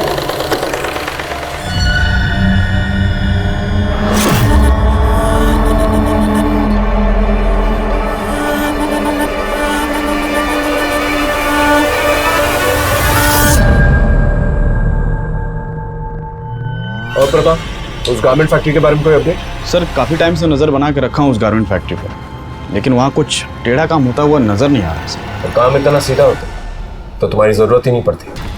और प्रताप, उस गारमेंट फैक्ट्री के बारे में कोई अपडेट? सर काफ़ी टाइम से नज़र बना के रखा हूँ उस गारमेंट फैक्ट्री पर, लेकिन वहाँ कुछ टेढ़ा काम होता हुआ नज़र नहीं आ रहा सर। और काम इतना सीधा होता तो तुम्हारी ज़रूरत ही नहीं पड़ती।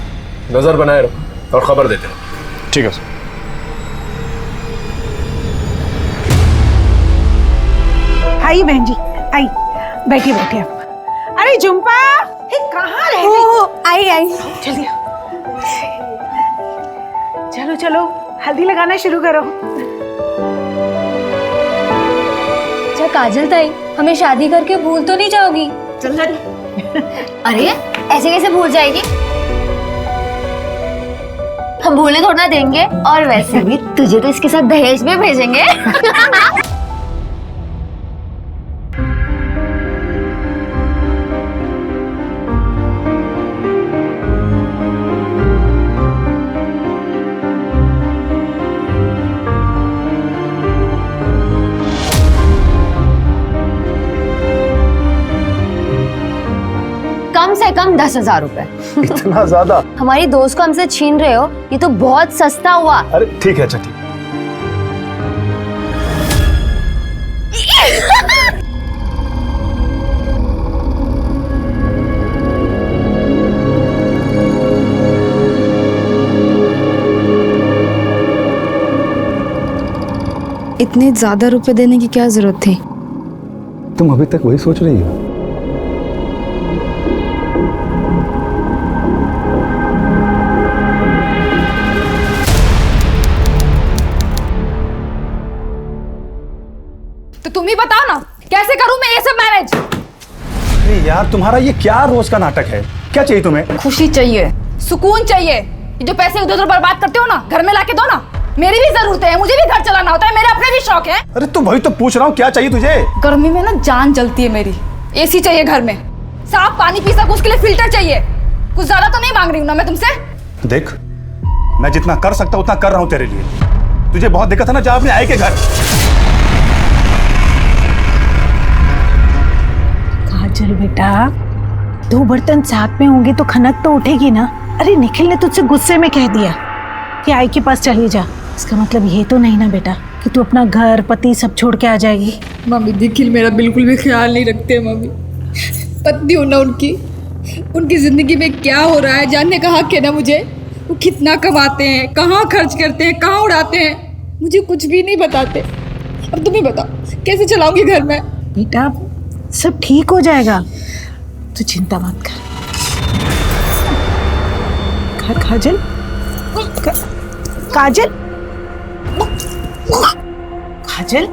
नज़र बनाए रखो और खबर देते रहो। ठीक है सर। आई बहन जी, आई बैठिए बैठिए आप। अरे जुम्पा, कहाँ रह गई? आई आई जल्दी चलो चलो, हल्दी लगाना शुरू करो। अच्छा काजल ताई, हमें शादी करके भूल तो नहीं जाओगी? चल लड़ी। अरे ऐसे कैसे भूल जाएगी? हम भूलने थोड़ा ना देंगे, और वैसे भी तुझे तो इसके साथ दहेज में भेजेंगे। कम से कम 10,000 रुपए। इतना ज्यादा? हमारी दोस्त को हमसे छीन रहे हो, ये तो बहुत सस्ता हुआ। अरे ठीक है, अच्छा ठीक। इतने ज्यादा रुपए देने की क्या जरूरत थी? तुम अभी तक वही सोच रही हो? तो तुम ही बताओ ना, कैसे करूं मैं ये सब मैनेज? अरे यार, तुम्हारा ये क्या रोज का नाटक है? क्या चाहिए तुम्हें? खुशी चाहिए, सुकून चाहिए। ये जो पैसे उधर उधर बर्बाद करते हो ना, घर में लाके दो ना। मेरी भी जरूरत है, मुझे भी घर चलाना होता है, मेरे अपने भी शौक है। अरे तो वही तो पूछ रहा हूँ, क्या चाहिए तुझे? गर्मी में ना जान जलती है मेरी। एसी चाहिए घर में, साफ पानी पी सकूं उसके लिए फिल्टर चाहिए। कुछ ज्यादा तो नहीं मांग रही हूँ ना मैं तुमसे। देख, मैं जितना कर सकता उतना कर रहा हूँ तेरे लिए। तुझे बहुत दिक्कत है ना, जा अपने आई के घर। काजल बेटा, 2 बर्तन साथ में होंगे तो खनक तो उठेगी ना। अरे निखिल ने तुझसे गुस्से में कह दिया कि आई के पास चली जा, इसका मतलब ये तो नहीं ना बेटा कि तू अपना घर पति सब छोड़ के आ जाएगी। मम्मी निखिल मेरा बिल्कुल भी ख्याल नहीं रखते मम्मी। पत्नी हूँ ना उनकी ज़िंदगी में क्या हो रहा है जानने का हक है ना मुझे। वो कितना कमाते हैं, कहाँ खर्च करते हैं, कहाँ उड़ाते हैं, मुझे कुछ भी नहीं बताते। अब तुम ही बताओ कैसे चलाऊंगी घर में। बेटा सब ठीक हो जाएगा, तू चिंता मत कर। काजल काजल काजल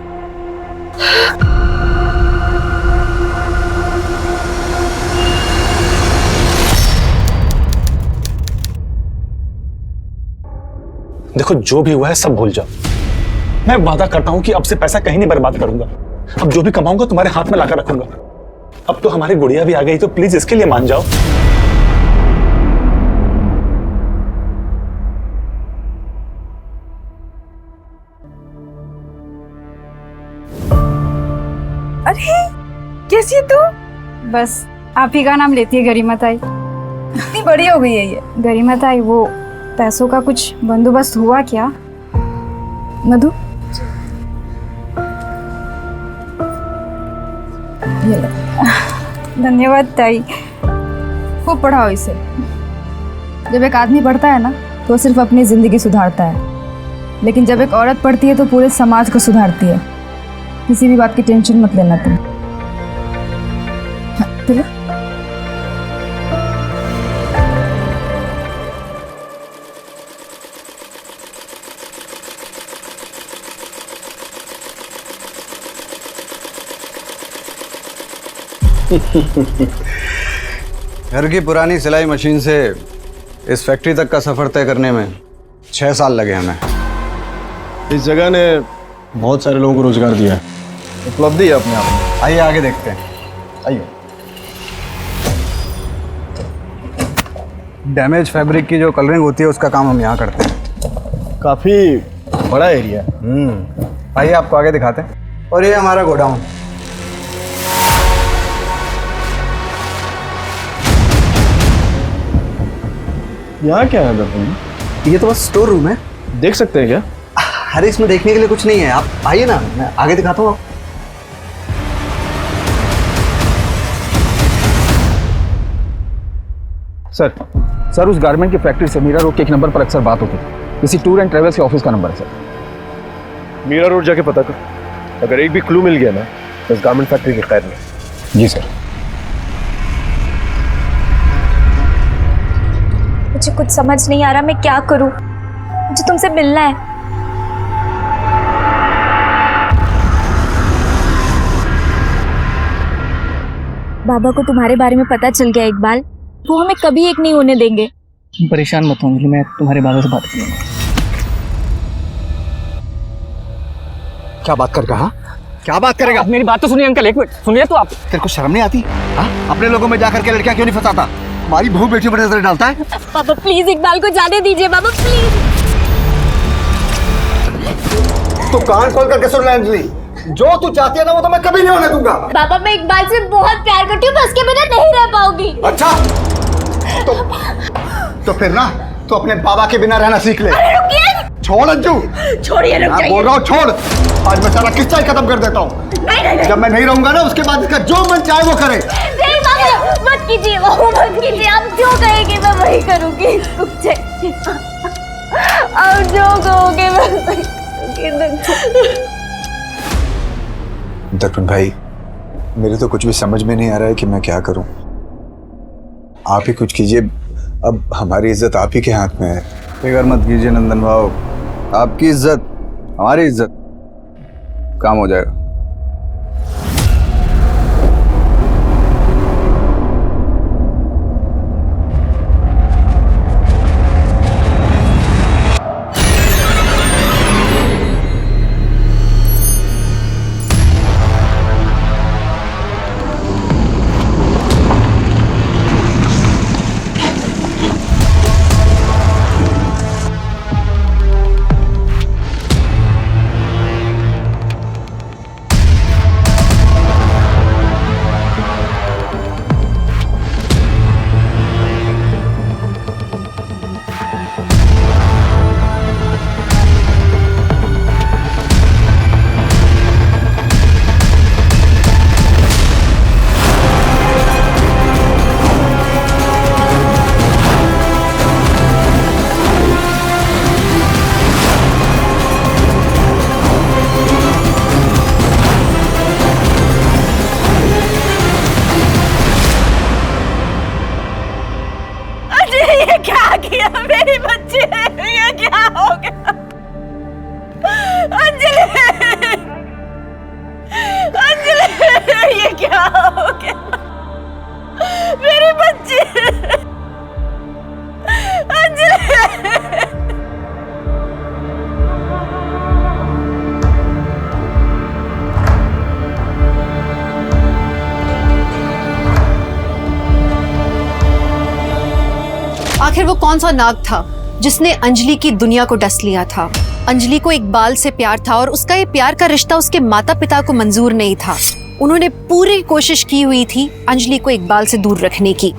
देखो जो भी हुआ है सब भूल जाओ। मैं वादा करता हूं कि अब से पैसा कहीं नहीं बर्बाद करूंगा। अब जो भी कमाऊंगा तुम्हारे हाथ में लाकर रखूंगा। अब तो हमारी गुड़िया भी आ गई तो प्लीज इसके लिए मान जाओ। अरे कैसी है तू? बस आप ही का नाम लेती है गरिमा ताई। इतनी बड़ी हो गई है ये। गरिमा ताई वो पैसों का कुछ बंदोबस्त हुआ क्या? मधु ये लो। धन्यवाद ताई। खूब पढ़ाओ इसे। जब एक आदमी पढ़ता है ना तो सिर्फ अपनी जिंदगी सुधारता है, लेकिन जब एक औरत पढ़ती है तो पूरे समाज को सुधारती है। किसी भी बात की टेंशन मत लेना तुम। चलो घर की पुरानी सिलाई मशीन से इस फैक्ट्री तक का सफर तय करने में 6 साल लगे हमें। इस जगह ने बहुत सारे लोगों को रोजगार दिया है, उपलब्धि है अपने आप में। आइए आगे देखते हैं। आइए। डैमेज फैब्रिक की जो कलरिंग होती है उसका काम हम यहाँ करते हैं। काफी बड़ा एरिया है। आइए आपको आगे दिखाते हैं। और ये हमारा गोडाउन। यहाँ क्या है दरअसल? ये तो बस स्टोर रूम है। देख सकते हैं क्या? अरे इसमें देखने के लिए कुछ नहीं है, आप आइए ना, मैं आगे दिखाता हूँ। सर उस गारमेंट की फैक्ट्री से मीरा रोड के एक नंबर पर अक्सर बात होती थी। किसी टूर एंड ट्रेवल्स के ऑफिस का नंबर है सर। मीरा रोड जाके पता कर, अगर एक भी क्लू मिल गया ना तो इस गारमेंट फैक्ट्री के खैर नहीं। जी सर। मुझे कुछ समझ नहीं आ रहा, मैं क्या करूं? मुझे तुमसे मिलना है। बाबा को तुम्हारे बारे में पता चल गया इकबाल, वो हमें कभी एक नहीं होने देंगे। तुम परेशान मत हो, मैं तुम्हारे बाबा से बात करूंगा। क्या बात कर कहा? क्या बात करेगा? मेरी बात तो सुनिए अंकल, एक मिनट सुनिए तो आप। तेरे को शर्म नहीं आती? हाँ? अपने लोगों में जाकर के लड़कियां क्यों नहीं फंसाता? हमारी बहू बेटी पर नजर डालता है। पापा प्लीज इकबाल को जाने दीजिए बाबा, प्लीज। तो कान खोल करके सुन ले अंजलि, जो तू चाहती है ना वो तो मैं कभी नहीं होने दूंगा। बाबा मैं इकबाल से बहुत प्यार करती हूँ, मैं उसके बिना नहीं रह पाऊंगी। अच्छा तो फिर ना तो अपने बाबा के बिना रहना सीख ले। छोड़ अंजू, छोड़िए, रुक जाइए। बोल रहा हूँ छोड़। आज मैं सारा किस्सा ही खत्म कर देता हूँ। जब मैं नहीं रहूंगा ना उसके बाद इसका जो मन चाहे वो करे। नहीं बाबा मत कीजिए, वो मत कीजिए, आप जो कहेंगे मैं वही करूंगी। रुक जाइए, आप जो कहोगे मैं वही करूंगी। दर्पण भाई, मेरे तो कुछ भी समझ में नहीं आ रहा है कि मैं क्या करूं। आप ही कुछ कीजिए, अब हमारी इज्जत आप ही के हाथ में है। फिक्र मत कीजिए नंदन भाव, आपकी इज्जत हमारी इज्जत, काम हो जाएगा। आखिर वो कौन सा नाग था जिसने अंजलि की दुनिया को डस लिया था? अंजलि को इकबाल से प्यार था और उसका ये प्यार का रिश्ता उसके माता पिता को मंजूर नहीं था। उन्होंने पूरी कोशिश की हुई थी अंजलि को इकबाल से दूर रखने की।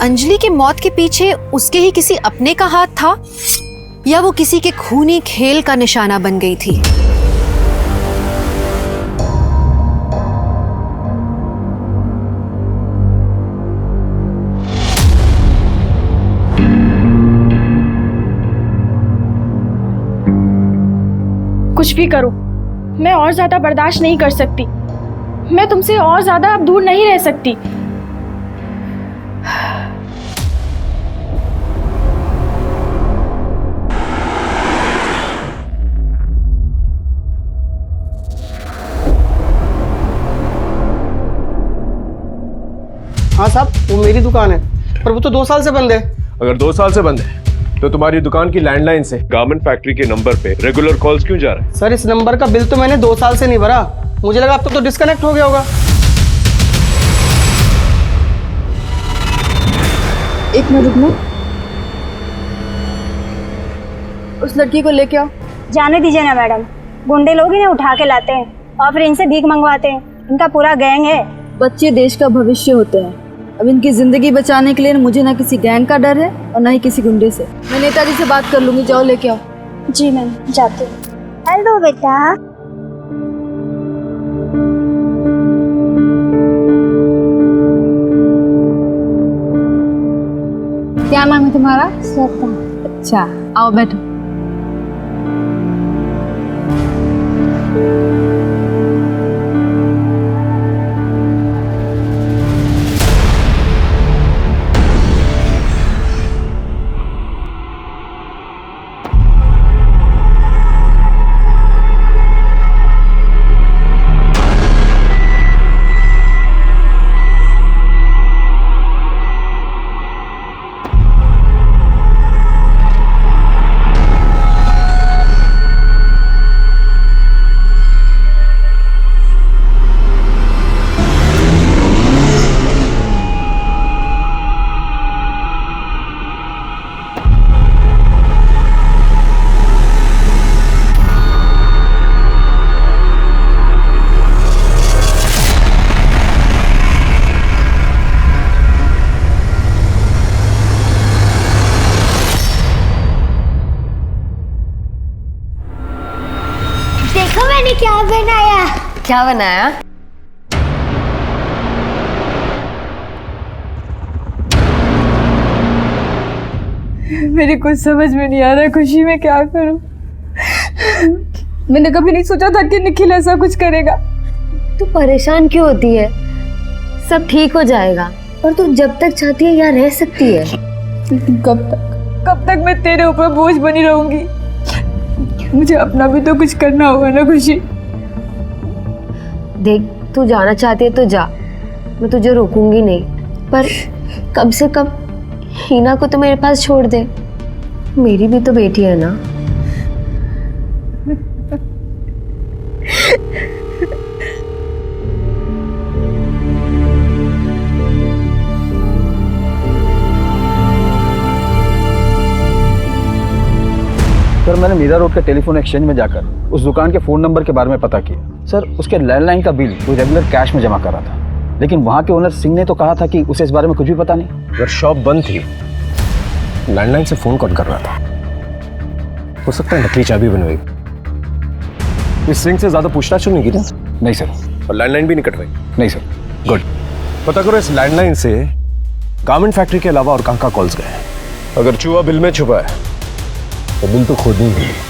अंजलि की मौत के पीछे उसके ही किसी अपने का हाथ था या वो किसी के खूनी खेल का निशाना बन गई थी? कुछ भी करो, मैं और ज्यादा बर्दाश्त नहीं कर सकती। मैं तुमसे और ज्यादा अब दूर नहीं रह सकती। हाँ साहब, वो मेरी दुकान है, पर वो तो 2 साल से बंद है। अगर 2 साल से बंद है तो तुम्हारी दुकान की लैंडलाइन से गारमेंट फैक्ट्री के नंबर पे रेगुलर कॉल्स क्यों जा रहे हैं? सर, इस नंबर का बिल तो मैंने 2 साल से नहीं भरा। मुझे लगा अब तक तो डिस्कनेक्ट हो गया होगा। एक मिनट रुकना, उस लड़की को लेके आओ। जाने दीजिए ना मैडम, गुंडे लोग इन्हें उठा के लाते हैं और फिर इनसे भीख मंगवाते हैं। इनका पूरा गैंग है। बच्चे देश का भविष्य होते हैं। अब इनकी जिंदगी बचाने के लिए मुझे ना किसी गैंग का डर है और ना ही किसी गुंडे से। मैं नेताजी से बात कर लूंगी, जाओ लेके आओ। जी मैम, जाती हूँ। हेलो बेटा। क्या नाम है तुम्हारा? श्वेता। अच्छा, आओ बैठो। क्या बनाया? क्या बनाया? मेरी कुछ समझ में नहीं आ रहा खुशी, मैं क्या करूं? मैंने कभी नहीं सोचा था कि निखिल ऐसा कुछ करेगा। तू परेशान क्यों होती है? सब ठीक हो जाएगा और तू जब तक चाहती है यहाँ रह सकती है। कब तक मैं तेरे ऊपर बोझ बनी रहूंगी? मुझे अपना भी तो कुछ करना होगा ना खुशी। देख, तू जाना चाहती है तो जा, मैं तुझे रोकूंगी नहीं, पर कम से कम हीना को तो मेरे पास छोड़ दे। मेरी भी तो बेटी है ना। सर, मैंने मीरा रोड के टेलीफोन एक्सचेंज में जाकर उस दुकान के फ़ोन नंबर के बारे में पता किया। सर, उसके लैंडलाइन का बिल वो रेगुलर कैश में जमा कर रहा था, लेकिन वहाँ के ओनर सिंह ने तो कहा था कि उसे इस बारे में कुछ भी पता नहीं। अगर शॉप बंद थी, लैंडलाइन से फ़ोन कॉल कर रहा था, हो सकता है नकली चाबी बनवाई। इस सिंह से ज़्यादा पूछताछ नहीं की ना? नहीं सर। और लैंडलाइन भी नहीं कटवाई? नहीं सर। गुड। पता करो इस लैंडलाइन से गारमेंट फैक्ट्री के अलावा और कहाँ कॉल्स गए। अगर चूहा बिल में छुपा है तो बिल तो खुद ही है।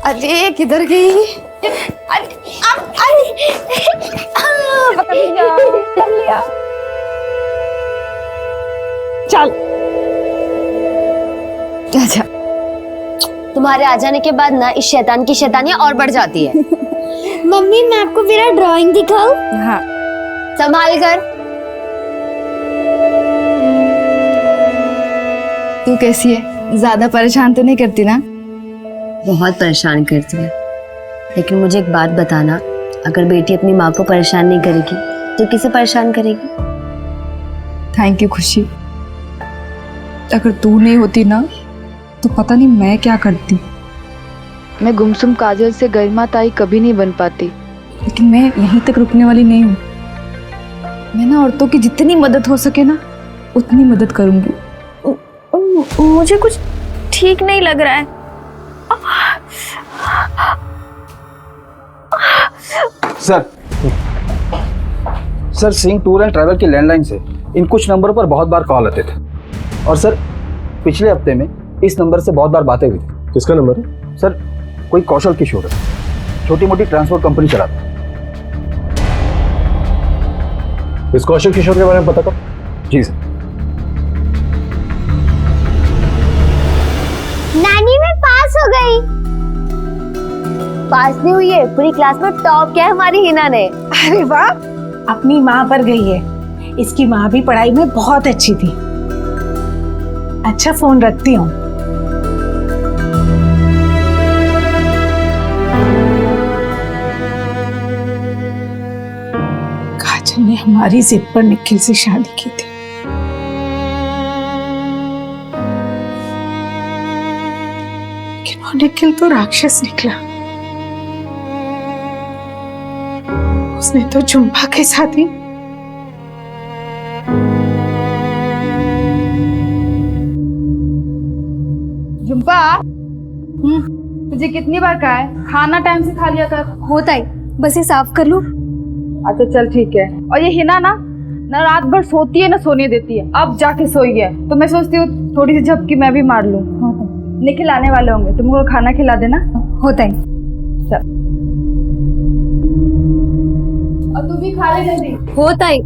अरे किधर गई? चल। अच्छा, तुम्हारे आ जाने के बाद ना इस शैतान की शैतानियां और बढ़ जाती है। मम्मी, मैं आपको मेरा ड्राइंग दिखाऊं? हाँ। संभाल कर। तू कैसी है? ज्यादा परेशान तो नहीं करती ना? बहुत परेशान करती है, लेकिन मुझे एक बात बताना, अगर बेटी अपनी माँ को परेशान नहीं करेगी तो किसे परेशान करेगी? थैंक यू खुशी। अगर तू नहीं होती ना तो पता नहीं मैं क्या करती। मैं गुमसुम काजल से गरिमा ताई कभी नहीं बन पाती, लेकिन मैं यहीं तक रुकने वाली नहीं हूँ। मैं ना औरतों की जितनी मदद हो सके ना उतनी मदद करूंगी। मुझे कुछ ठीक नहीं लग रहा है। Sir Singh tour and travel की लैंडलाइन से इन कुछ नंबरों पर बहुत बार कॉल आते थे और सर पिछले हफ्ते में इस नंबर से बहुत बार बातें हुई थी। किसका नंबर है? सर कोई कौशल किशोर है, छोटी मोटी ट्रांसपोर्ट कंपनी चलाता है। इस कौशल किशोर के बारे में पता करो? जी सर। नानी मैं पास हो गई। पास नहीं हुई है, पूरी क्लास में टॉप किया है हमारी हिना ने। अरे वाह, अपनी माँ पर गई है। इसकी माँ भी पढ़ाई में बहुत अच्छी थी। अच्छा फोन रखती हूँ। काजल ने हमारी जिद पर निखिल से शादी की थी। लेकिन वो निखिल तो राक्षस निकला। उसने तो झुम्पा के साथ ही झुम्पा, तुझे कितनी बार कहा है खाना टाइम से खा लिया कर। होता है, बस ये साफ कर लूं। अच्छा चल ठीक है। और ये हिना ना रात भर सोती है ना सोने देती है। अब जाके सोई है तो मैं सोचती हूँ थोड़ी सी झपकी मैं भी मार लूं। निखिल आने वाले होंगे, तुमको खाना खिला देना। होता है। चल और तू भी खा ले जल्दी। होता है।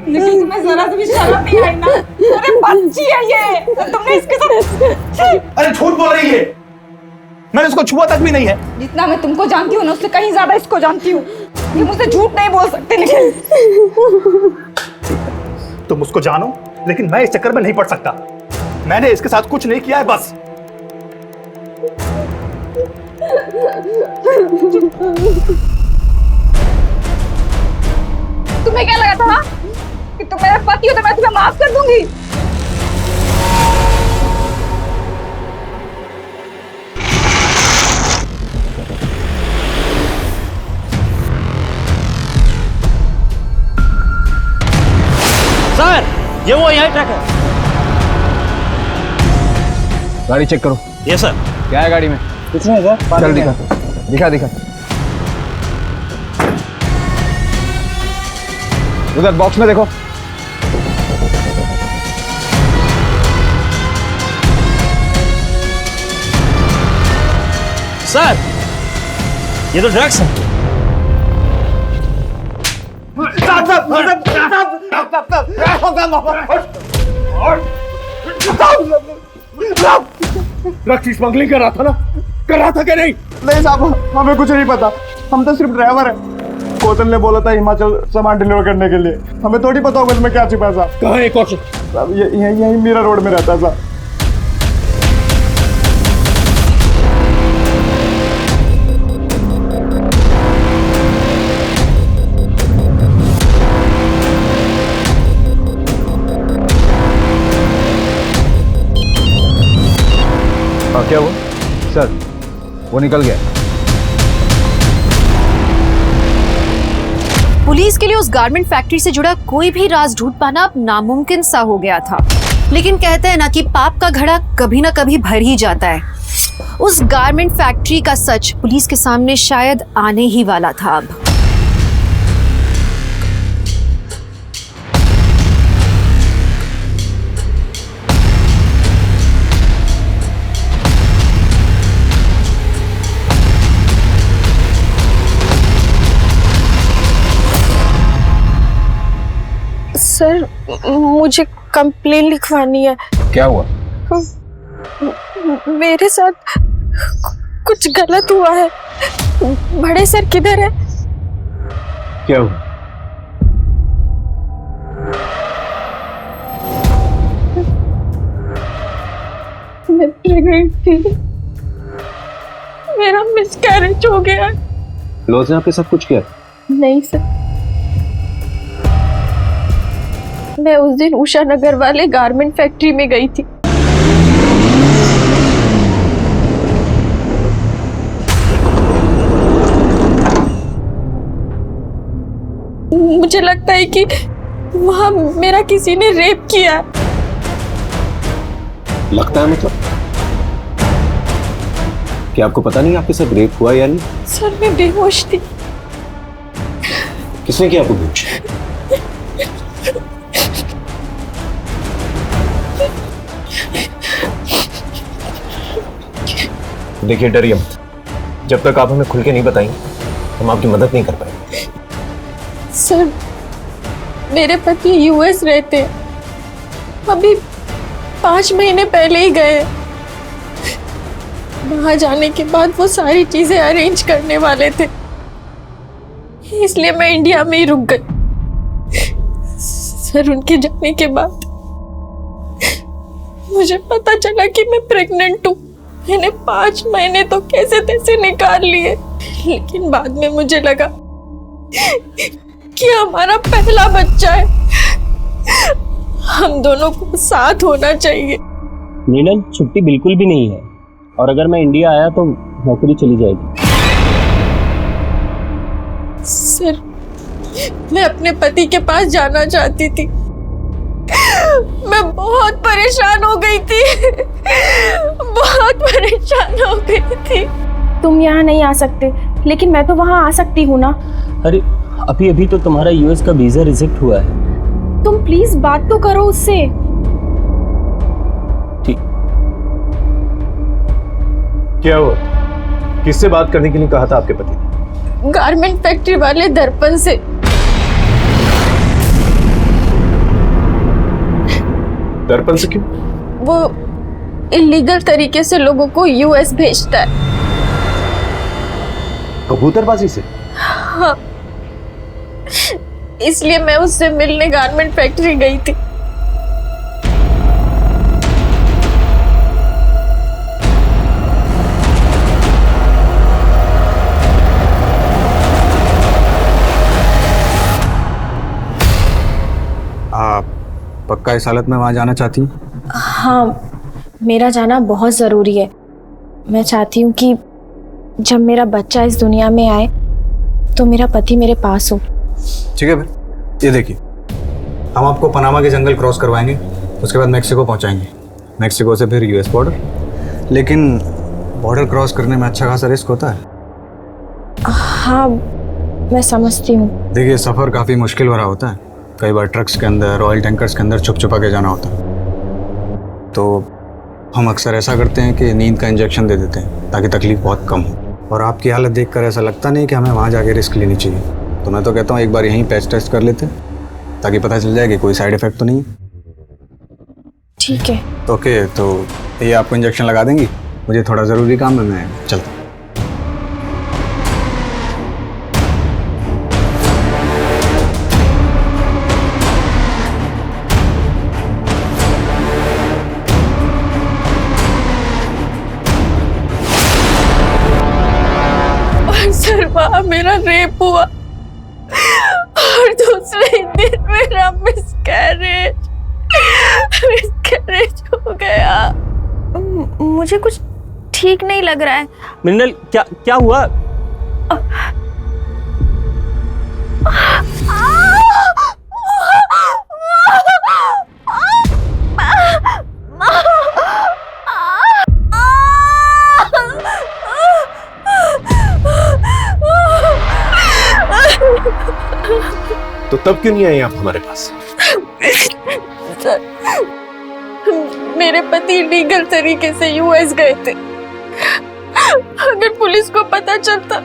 लेकिन तुम्हें जरा सी भी शर्म नहीं आई ना? अरे बच्ची है ये, तुमने इसके साथ। अरे झूठ बोल रही है, मैंने इसको छुआ तक भी नहीं है। जितना मैं तुमको जानती हूँ ना उससे कहीं ज्यादा इसको जानती हूँ। ये मुझसे झूठ नहीं बोल सकते। निखिल तुम उसको जानो, लेकिन मैं इस चक्कर में नहीं पड़ सकता। मैंने इसके साथ कुछ नहीं किया है बस। तुम्हें क्या लगा था कि तुम मेरा पति हो तो मैं तुम्हें माफ कर दूंगी? सर ये वो यही ट्रक है। गाड़ी चेक करो। ये सर। क्या है गाड़ी में? कुछ नहीं सर। चल दिखा दिखा दिखा। उधर बॉक्स में देखो। सर ये तो ड्रग्स है। ड्रग्स की स्मगलिंग कर रहा था ना? कर रहा था कि नहीं? नहीं साहब, हमें कुछ नहीं पता। हम तो सिर्फ ड्राइवर है। कौशल ने बोला था हिमाचल सामान डिलीवर करने के लिए। हमें थोड़ी पता होगा इसमें क्या छिपा है साहब। कहाँ है कौशल? साहब यही मीरा रोड में रहता है साहब। वो निकल गया। पुलिस के लिए उस गारमेंट फैक्ट्री से जुड़ा कोई भी राज ढूंढ पाना अब नामुमकिन सा हो गया था। लेकिन कहते हैं ना कि पाप का घड़ा कभी ना कभी भर ही जाता है। उस गारमेंट फैक्ट्री का सच पुलिस के सामने शायद आने ही वाला था अब। सर मुझे कंप्लेन लिखवानी है। क्या हुआ? मेरे साथ कुछ गलत हुआ है। बड़े सर किधर है? क्या हुआ? मैं प्रेग्नेंट थी, मेरा मिसकैरेज हो गया। लॉज ने आपके साथ कुछ किया? नहीं सर, मैं उस दिन उषा नगर वाले गारमेंट फैक्ट्री में गई थी। मुझे लगता है कि वहां मेरा किसी ने रेप किया। लगता है मतलब? क्या आपको पता नहीं आपके साथ रेप हुआ या नहीं? सर मैं बेहोश थी। किसने किया आपको बेहोश? देखिए डरिए मत, जब तक आप हमें खुल के नहीं बताएंगे हम आपकी मदद नहीं कर पाएंगे। सर मेरे पति यूएस रहते हैं, अभी 5 महीने पहले ही गए। वहां जाने के बाद वो सारी चीजें अरेंज करने वाले थे, इसलिए मैं इंडिया में ही रुक गई। सर उनके जाने के बाद मुझे पता चला कि मैं प्रेग्नेंट हूँ। मैंने 5 महीने तो कैसे तैसे निकाल लिए, लेकिन बाद में मुझे लगा कि हमारा पहला बच्चा है, हम दोनों को साथ होना चाहिए। मीनल छुट्टी बिल्कुल भी नहीं है, और अगर मैं इंडिया आया तो नौकरी चली जाएगी। सर मैं अपने पति के पास जाना चाहती थी, मैं बहुत परेशान हो गई थी, बहुत परेशान हो गई थी। तुम यहाँ नहीं आ सकते, लेकिन मैं तो वहाँ आ सकती हूँ ना। अरे अभी अभी तो तुम्हारा यूएस का वीजा रिजेक्ट हुआ है। तुम प्लीज बात तो करो उससे। ठीक। क्या हुआ? किससे बात करने के लिए कहा था आपके पति? गारमेंट फैक्ट्री वाले दर्पण से। दर्पण से क्यों? वो इलीगल तरीके से लोगों को यूएस भेजता है। कबूतरबाजी से? हाँ, इसलिए मैं उससे मिलने गारमेंट फैक्ट्री गई थी। आप पक्का इस हालत में वहां जाना चाहती हैं? हाँ, मेरा जाना बहुत ज़रूरी है। मैं चाहती हूँ कि जब मेरा बच्चा इस दुनिया में आए तो मेरा पति मेरे पास हो। ठीक है फिर, ये देखिए, हम आपको पनामा के जंगल क्रॉस करवाएंगे, उसके बाद मेक्सिको पहुंचाएंगे, मेक्सिको से फिर यूएस बॉर्डर। लेकिन बॉर्डर क्रॉस करने में अच्छा खासा रिस्क होता है। हाँ मैं समझती हूँ। देखिए सफ़र काफ़ी मुश्किल हो रहा होता है, कई बार ट्रक्स के अंदर, ऑयल टैंकर्स के अंदर छुप छुपा के जाना होता है। तो हम अक्सर ऐसा करते हैं कि नींद का इंजेक्शन दे देते हैं ताकि तकलीफ बहुत कम हो। और आपकी हालत देखकर ऐसा लगता नहीं कि हमें वहाँ जाके रिस्क लेनी चाहिए, तो मैं तो कहता हूँ एक बार यहीं पैच टेस्ट कर लेते हैं ताकि पता चल जाए कि कोई साइड इफेक्ट तो नहीं है। ठीक है। ओके, तो ये आपको इंजेक्शन लगा देंगी, मुझे थोड़ा ज़रूरी काम है, मैं चलता हूँ। सर वहाँ मेरा रेप हुआ और दूसरे दिन मेरा मिसकैरेज हो गया। मुझे कुछ ठीक नहीं लग रहा है। मृणाल, क्या क्या हुआ? तो तब क्यों नहीं आए आप हमारे पास? सर, मेरे पति लीगल तरीके से यूएस गए थे। अगर पुलिस को पता चलता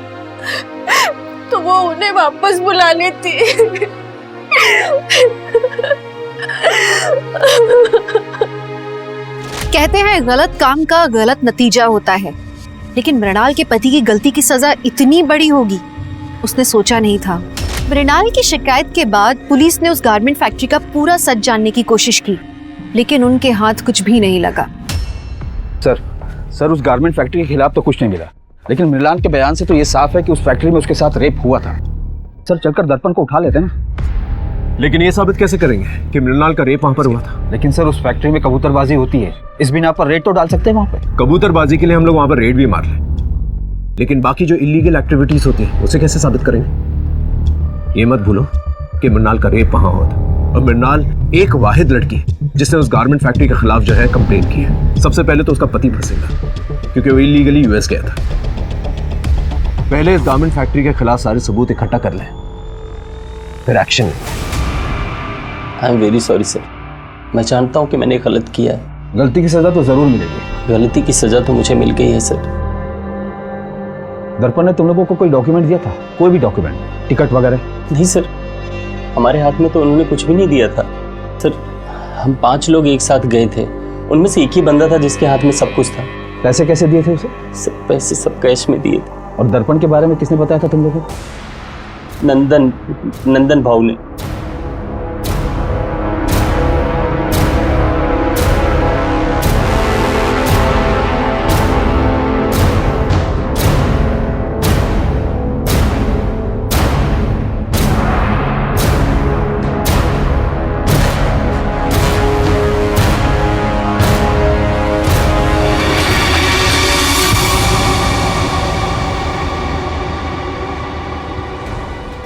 तो वो उन्हें वापस बुला लेती। कहते हैं गलत काम का गलत नतीजा होता है, लेकिन मृणाल के पति की गलती की सजा इतनी बड़ी होगी उसने सोचा नहीं था। मृणाल की शिकायत के बाद पुलिस ने उस गारमेंट फैक्ट्री का पूरा सच जानने की कोशिश की, लेकिन उनके हाथ कुछ भी नहीं लगा। सर उस गारमेंट फैक्ट्री के खिलाफ तो कुछ नहीं मिला, लेकिन मृणाल के बयान से तो ये साफ है कि उस फैक्ट्री में उसके साथ रेप हुआ था। सर चलकर दर्पण को उठा लेते ना। लेकिन ये साबित कैसे करेंगे कि मृणाल का रेप वहां पर हुआ था? लेकिन सर उस फैक्ट्री में कबूतरबाजी होती है, इस बिना पर रेड तो डाल सकते हैं वहां पे। कबूतरबाजी के लिए हम लोग वहां पर रेड भी मार लें, लेकिन बाकी जो इलीगल एक्टिविटीज होती है उसे कैसे साबित करेंगे? ये मत भूलो कि मृणाल का रेप वहां हुआ था, और मृणाल एक वाहिद लड़की है जिसने उस गारमेंट फैक्ट्री के खिलाफ जो है कंप्लेंट की है। सबसे पहले तो उसका पति फंसेगा क्योंकि वो इलीगली यूएस गया था। पहले इस गारमेंट फैक्ट्री के खिलाफ सारे सबूत इकट्ठा कर लें, फिर action. I am very sorry sir, मैं जानता हूँ कि मैंने गलत किया है। गलती की सजा तो जरूर मिलेगी। गलती की सजा तो मुझे मिल गई है सर। दर्पण ने तुम लोगों को कोई डॉक्यूमेंट दिया था? कोई भी डॉक्यूमेंट, टिकट वगैरह? नहीं सर, हमारे हाथ में तो उन्होंने कुछ भी नहीं दिया था सर। हम 5 लोग एक साथ गए थे, उनमें से एक ही बंदा था जिसके हाथ में सब कुछ था। पैसे कैसे दिए थे उसे? सब पैसे सब कैश में दिए थे। और दर्पण के बारे में किसने बताया था तुम लोगों को? नंदन भाऊ ने।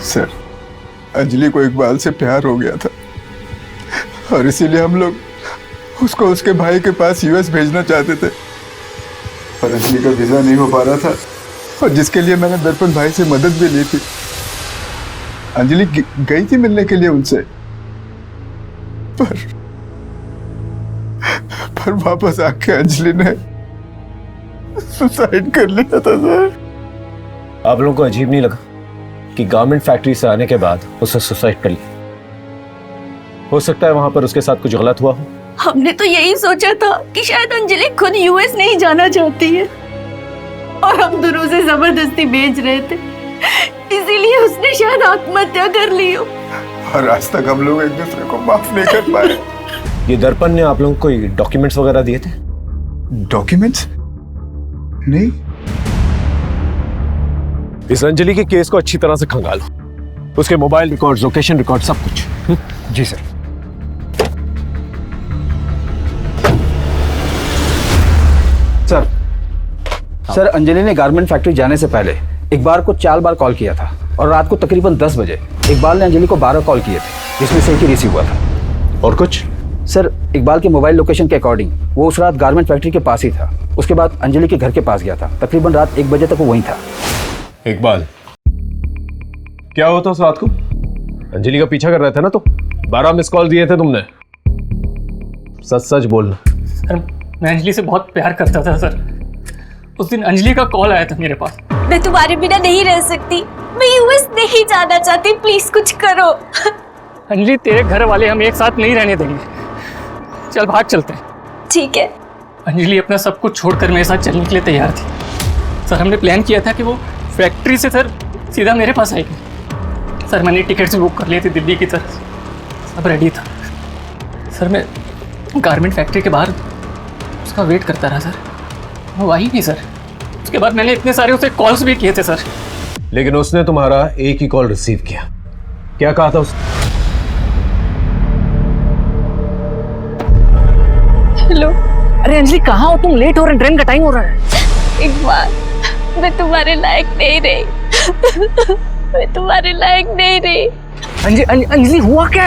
सर, अंजलि को इकबाल से प्यार हो गया था और इसीलिए हम लोग उसको उसके भाई के पास यूएस भेजना चाहते थे, पर अंजलि का वीजा नहीं हो पा रहा था, और जिसके लिए मैंने दर्पण भाई से मदद भी ली थी। अंजलि गई थी मिलने के लिए उनसे, पर वापस आके अंजलि ने सुसाइड कर लिया था। सर, आप लोगों को अजीब नहीं लगा कि गारमेंट फैक्ट्री से आने के बाद उसने सुसाइड कर लिया? हो सकता है वहां पर उसके साथ कुछ गलत हुआ हो। हमने तो यही सोचा था कि शायद अंजलि खुद यूएस नहीं जाना चाहती है और हम दोनों से जबरदस्ती भेज रहे थे, इसीलिए उसने शायद आत्महत्या कर ली हो। और आज तक हम लोग एक दूसरे को माफ नहीं कर पाए। ये दर्पण ने आप लोगों को डॉक्यूमेंट्स वगैरह दिए थे? डॉक्यूमेंट्स? नहीं। इस अंजलि के केस को अच्छी तरह से खंगालो, उसके मोबाइल रिकॉर्ड, लोकेशन रिकॉर्ड, सब कुछ। जी सर। सर, अंजलि ने गारमेंट फैक्ट्री जाने से पहले इकबाल को 4 बार कॉल किया था, और रात को तकरीबन 10 बजे इकबाल ने अंजलि को 12 कॉल किए थे, जिसमें से एक ही रिसीव हुआ था। और कुछ? सर, इकबाल के मोबाइल लोकेशन के अकॉर्डिंग वो उस रात गारमेंट फैक्ट्री के पास ही था। उसके बाद अंजलि के घर के पास गया था, तकरीबन रात 1 बजे तक वो वहीं था। इकबाल, क्या हुआ था उस रात को? अंजलि का पीछा कर रहे थे ना तो 12 मिस कॉल दिए थे तुमने। सच सच बोलना। सर, मैं अंजलि से बहुत प्यार करता था सर। उस दिन अंजलि का कॉल आया था मेरे पास। मैं तुम्हारे बिना नहीं रह सकती, मैं यूएस नहीं जाना चाहती, प्लीज कुछ करो। अंजलि, तेरे घर वाले हम एक साथ नहीं रहने देंगे, चल भाग चलते हैं। ठीक है। अंजलि अपना सब कुछ छोड़कर मेरे साथ चलने के लिए तैयार थी। सर, हमने प्लान किया था कि वो फैक्ट्री से सर सीधा मेरे पास आएगी। सर, मैंने टिकट्स बुक कर लिए थे दिल्ली की तरफ, सब रेडी था। सर, मैं गारमेंट फैक्ट्री के बाहर उसका वेट करता रहा सर, वो आई नहीं सर। उसके बाद मैंने इतने सारे उसे कॉल्स भी किए थे सर, लेकिन उसने तुम्हारा एक ही कॉल रिसीव किया। क्या कहा था उसने? हेलो। अरे अंजलि, कहाँ हो तुम? लेट हो रहे हैं, ट्रेन का टाइम हो रहा है। इकबाल, मैं तुम्हारे लायक नहीं रही। मैं तुम्हारे लायक नहीं रही। अंजलि हुआ क्या?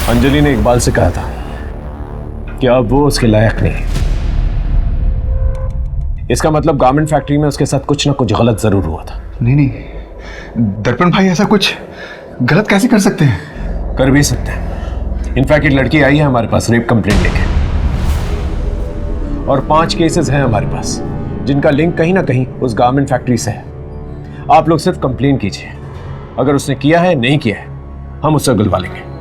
अंजलि ने इकबाल से कहा था कि अब वो उसके लायक नहीं। इसका मतलब गारमेंट फैक्ट्री में उसके साथ कुछ ना कुछ गलत जरूर हुआ था। नहीं, दर्पण भाई ऐसा कुछ गलत कैसे कर सकते हैं? कर भी सकते हैं। इनफैक्ट एक लड़की आई है हमारे पास रेप कंप्लेंट लेके, और 5 केसेस हैं हमारे पास जिनका लिंक कहीं ना कहीं उस गारमेंट फैक्ट्री से है। आप लोग सिर्फ कंप्लेन कीजिए, अगर उसने किया है नहीं किया है हम उससे उगलवा लेंगे।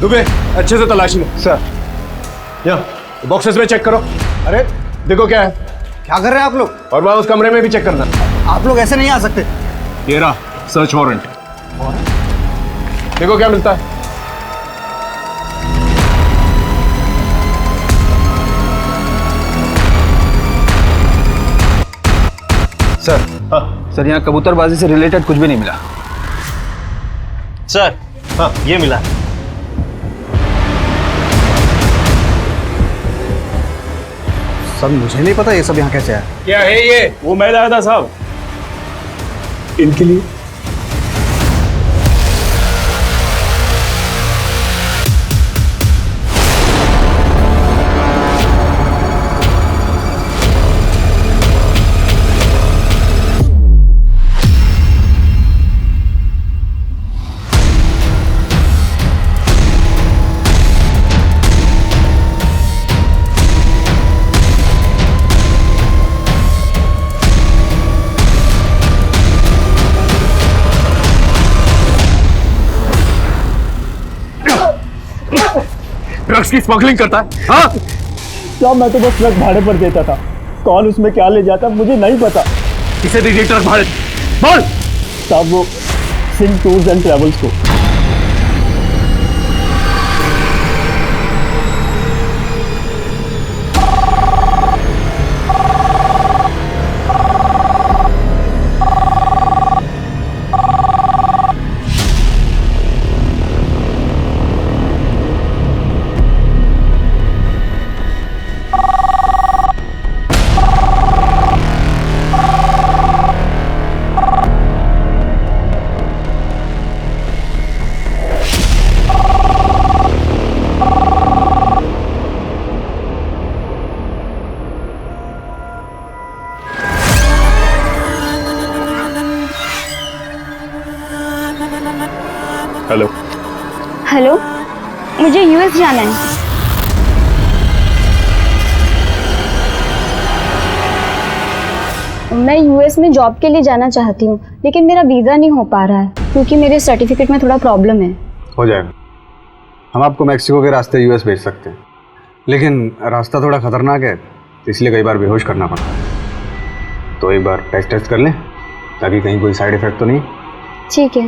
दुबे अच्छे से तलाशी लो। सर यहाँ बॉक्सेस में चेक करो। अरे देखो क्या है। क्या कर रहे हैं आप लोग? और वहां उस कमरे में भी चेक करना। आप लोग ऐसे नहीं आ सकते। ये रहा सर्च वारंट। देखो क्या मिलता है। सर सर यहाँ कबूतरबाजी से रिलेटेड कुछ भी नहीं मिला। सर हाँ ये मिला। सर मुझे नहीं पता ये सब यहाँ कैसे आया। क्या है ये? वो मैं लाया था साहब, इनके लिए। ड्रग्स की स्मगलिंग करता है? हाँ क्या मैं तो बस ट्रक भाड़े पर देता था, कौन उसमें क्या ले जाता मुझे नहीं पता। किसे दीजिए ट्रक भाड़े? बोल। साहब वो सिंह टूर्स एंड ट्रेवल्स को। हेलो हेलो, मुझे यूएस जाना है। मैं यूएस में जॉब के लिए जाना चाहती हूँ, लेकिन मेरा वीज़ा नहीं हो पा रहा है क्योंकि मेरे सर्टिफिकेट में थोड़ा प्रॉब्लम है। हो जाएगा, हम आपको मैक्सिको के रास्ते यूएस भेज सकते हैं, लेकिन रास्ता थोड़ा खतरनाक है इसलिए कई बार बेहोश करना पड़ता है। तो एक बार टेस्ट कर लें ताकि कहीं कोई साइड इफेक्ट तो नहीं। ठीक है।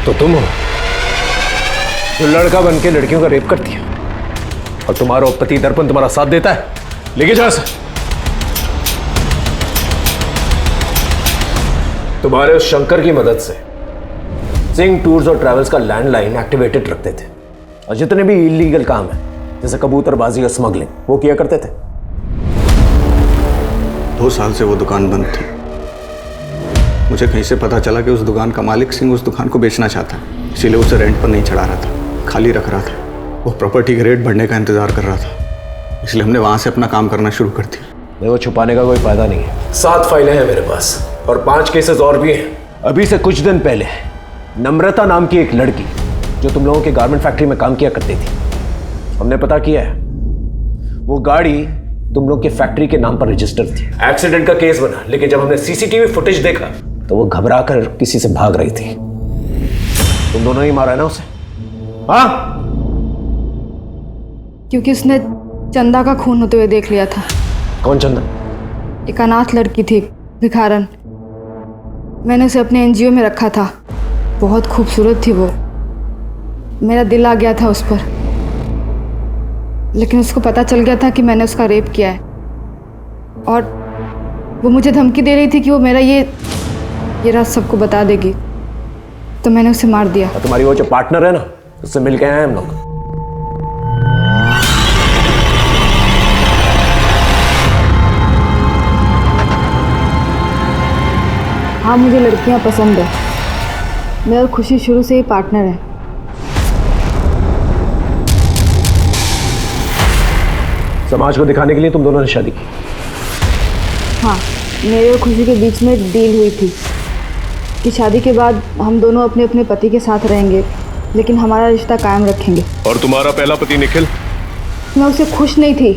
तो तुम हो जो लड़का बन के लड़कियों का रेप करती है और तुम्हारा पति दर्पण तुम्हारा साथ देता है। लेके जाओ सर। तुम्हारे उस शंकर की मदद से सिंह टूर्स और ट्रैवल्स का लैंडलाइन एक्टिवेटेड रखते थे और जितने भी इलीगल काम है जैसे कबूतरबाजी और स्मगलिंग वो किया करते थे। 2 साल से वो दुकान बंद थी। मुझे कहीं से पता चला कि उस दुकान का मालिक सिंह उस दुकान को बेचना चाहता है, इसीलिए उसे रेंट पर नहीं चढ़ा रहा था, खाली रख रहा था। वो प्रॉपर्टी के रेट बढ़ने का इंतजार कर रहा था, इसलिए हमने वहां से अपना काम करना शुरू कर दिया। देखो, छुपाने का कोई फायदा नहीं है। 7 फाइलें हैं मेरे पास और 5 केसेस और भी हैं। अभी से कुछ दिन पहले नम्रता नाम की एक लड़की जो तुम लोगों के गारमेंट फैक्ट्री में काम किया करती थी, हमने पता किया है वो गाड़ी तुम लोग के फैक्ट्री के नाम पर रजिस्टर थी। एक्सीडेंट का केस बना, लेकिन जब हमने सीसीटीवी फुटेज देखा तो वो घबरा कर किसी से भाग रही थी। तुम दोनों ही मारा है ना उसे? हाँ, क्योंकि उसने चंदा का खून होते हुए देख लिया था। कौन चंदा? एक अनाथ लड़की थी, भिखारन। मैंने उसे अपने एनजीओ में रखा था। बहुत खूबसूरत थी वो। मेरा दिल आ गया था उस पर, लेकिन उसको पता चल गया था कि मैंने उसका रेप किया है, और वो मुझे धमकी दे रही थी कि वो मेरा ये राज सबको बता देगी, तो मैंने उसे मार दिया। तुम्हारी वो जो पार्टनर है ना, उससे मिल के आए हम लोग। हाँ, मुझे लड़कियां पसंद है। मैं और खुशी शुरू से ही पार्टनर है। समाज को दिखाने के लिए तुम दोनों ने शादी की? हाँ, मेरे और खुशी के बीच में डील हुई थी कि शादी के बाद हम दोनों अपने अपने पति के साथ रहेंगे, लेकिन हमारा रिश्ता कायम रखेंगे। और तुम्हारा पहला पति निखिल? मैं उससे खुश नहीं थी।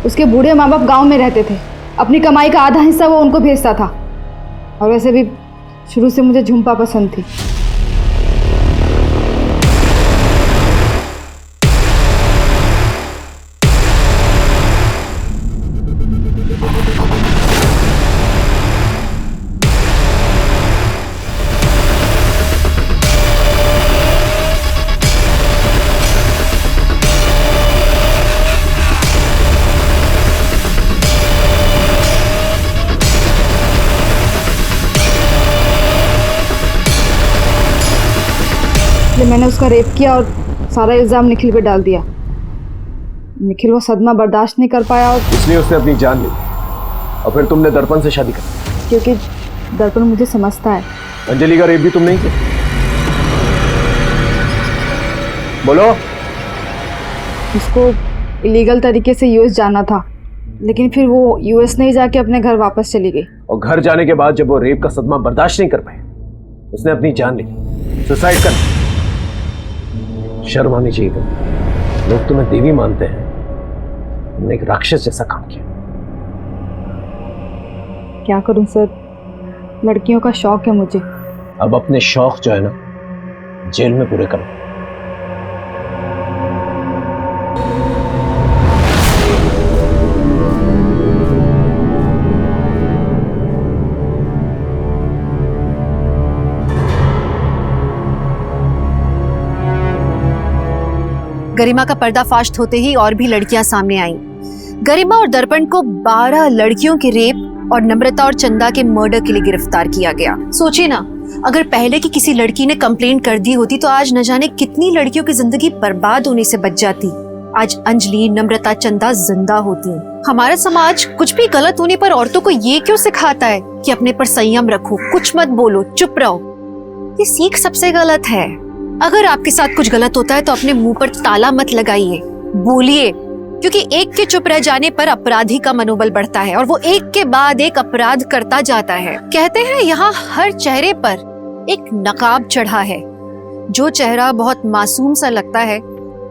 उसके बूढ़े माँ बाप गाँव में रहते थे। अपनी कमाई का आधा हिस्सा वो उनको भेजता था। और वैसे भी शुरू से मुझे झुम्पा पसंद थी। मैंने उसका रेप किया और सारा इल्ज़ाम निखिल पे डाल दिया। निखिल वो सदमा बर्दाश्त नहीं कर पाया और इसलिए उसने अपनी जान ली। और फिर तुमने दर्पण से शादी कर? क्योंकि दर्पण मुझे समझता है। अंजलि का रेप भी तुम नहीं किया? बोलो। उसको इलीगल तरीके से यूएस जाना था, लेकिन फिर वो यूएस नहीं जाके अपने घर वापस चली गई। और घर जाने के बाद जब वो रेप का सदमा बर्दाश्त नहीं कर पाए, उसने अपनी जान ली, सुसाइड कर। शर्म आनी चाहिए तुम्हें। लोग तुम्हें देवी मानते हैं, तुमने एक राक्षस जैसा काम किया। क्या करूं सर, लड़कियों का शौक है मुझे। अब अपने शौक जो है ना, जेल में पूरे करो। गरिमा का पर्दाफाश होते ही और भी लड़कियां सामने आईं। गरिमा और दर्पण को 12 लड़कियों के रेप और नम्रता और चंदा के मर्डर के लिए गिरफ्तार किया गया। सोचिए ना, अगर पहले की किसी लड़की ने कंप्लेंट कर दी होती तो आज न जाने कितनी लड़कियों की जिंदगी बर्बाद होने से बच जाती। आज अंजलि, नम्रता, चंदा जिंदा होती। हमारा समाज कुछ भी गलत होने पर औरतों को ये क्यों सिखाता है कि अपने पर संयम रखो, कुछ मत बोलो, चुप रहो। ये सीख सबसे गलत है। अगर आपके साथ कुछ गलत होता है तो अपने मुंह पर ताला मत लगाइए, बोलिए, क्योंकि एक के चुप रह जाने पर अपराधी का मनोबल बढ़ता है और वो एक के बाद एक अपराध करता जाता है। कहते हैं यहाँ हर चेहरे पर एक नकाब चढ़ा है। जो चेहरा बहुत मासूम सा लगता है,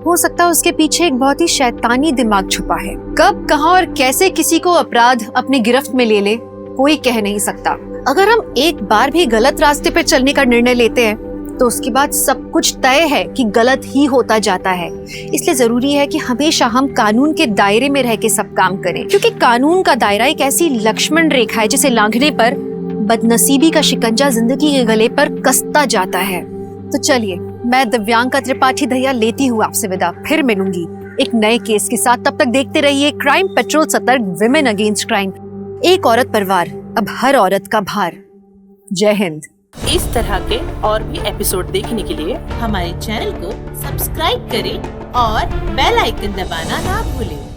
हो सकता है उसके पीछे एक बहुत ही शैतानी दिमाग छुपा है। कब, कहां और कैसे किसी को अपराध अपनी गिरफ्त में ले ले, कोई कह नहीं सकता। अगर हम एक बार भी गलत रास्ते पर चलने का निर्णय लेते हैं तो उसके बाद सब कुछ तय है कि गलत ही होता जाता है। इसलिए जरूरी है कि हमेशा हम कानून के दायरे में रह के सब काम करें, क्योंकि कानून का दायरा एक ऐसी लक्ष्मण रेखा है जिसे लांघने पर बदनसीबी का शिकंजा जिंदगी के गले पर कसता जाता है। तो चलिए, मैं दिव्यांका त्रिपाठी दहिया लेती हूँ आपसे विदा। फिर मिलूंगी एक नए केस के साथ। तब तक देखते रहिए क्राइम पेट्रोल सतर्क, विमेन अगेंस्ट क्राइम। एक औरत पर वार, अब हर औरत का भार। जय हिंद। इस तरह के और भी एपिसोड देखने के लिए हमारे चैनल को सब्सक्राइब करें और बेल आइकन दबाना ना भूलें।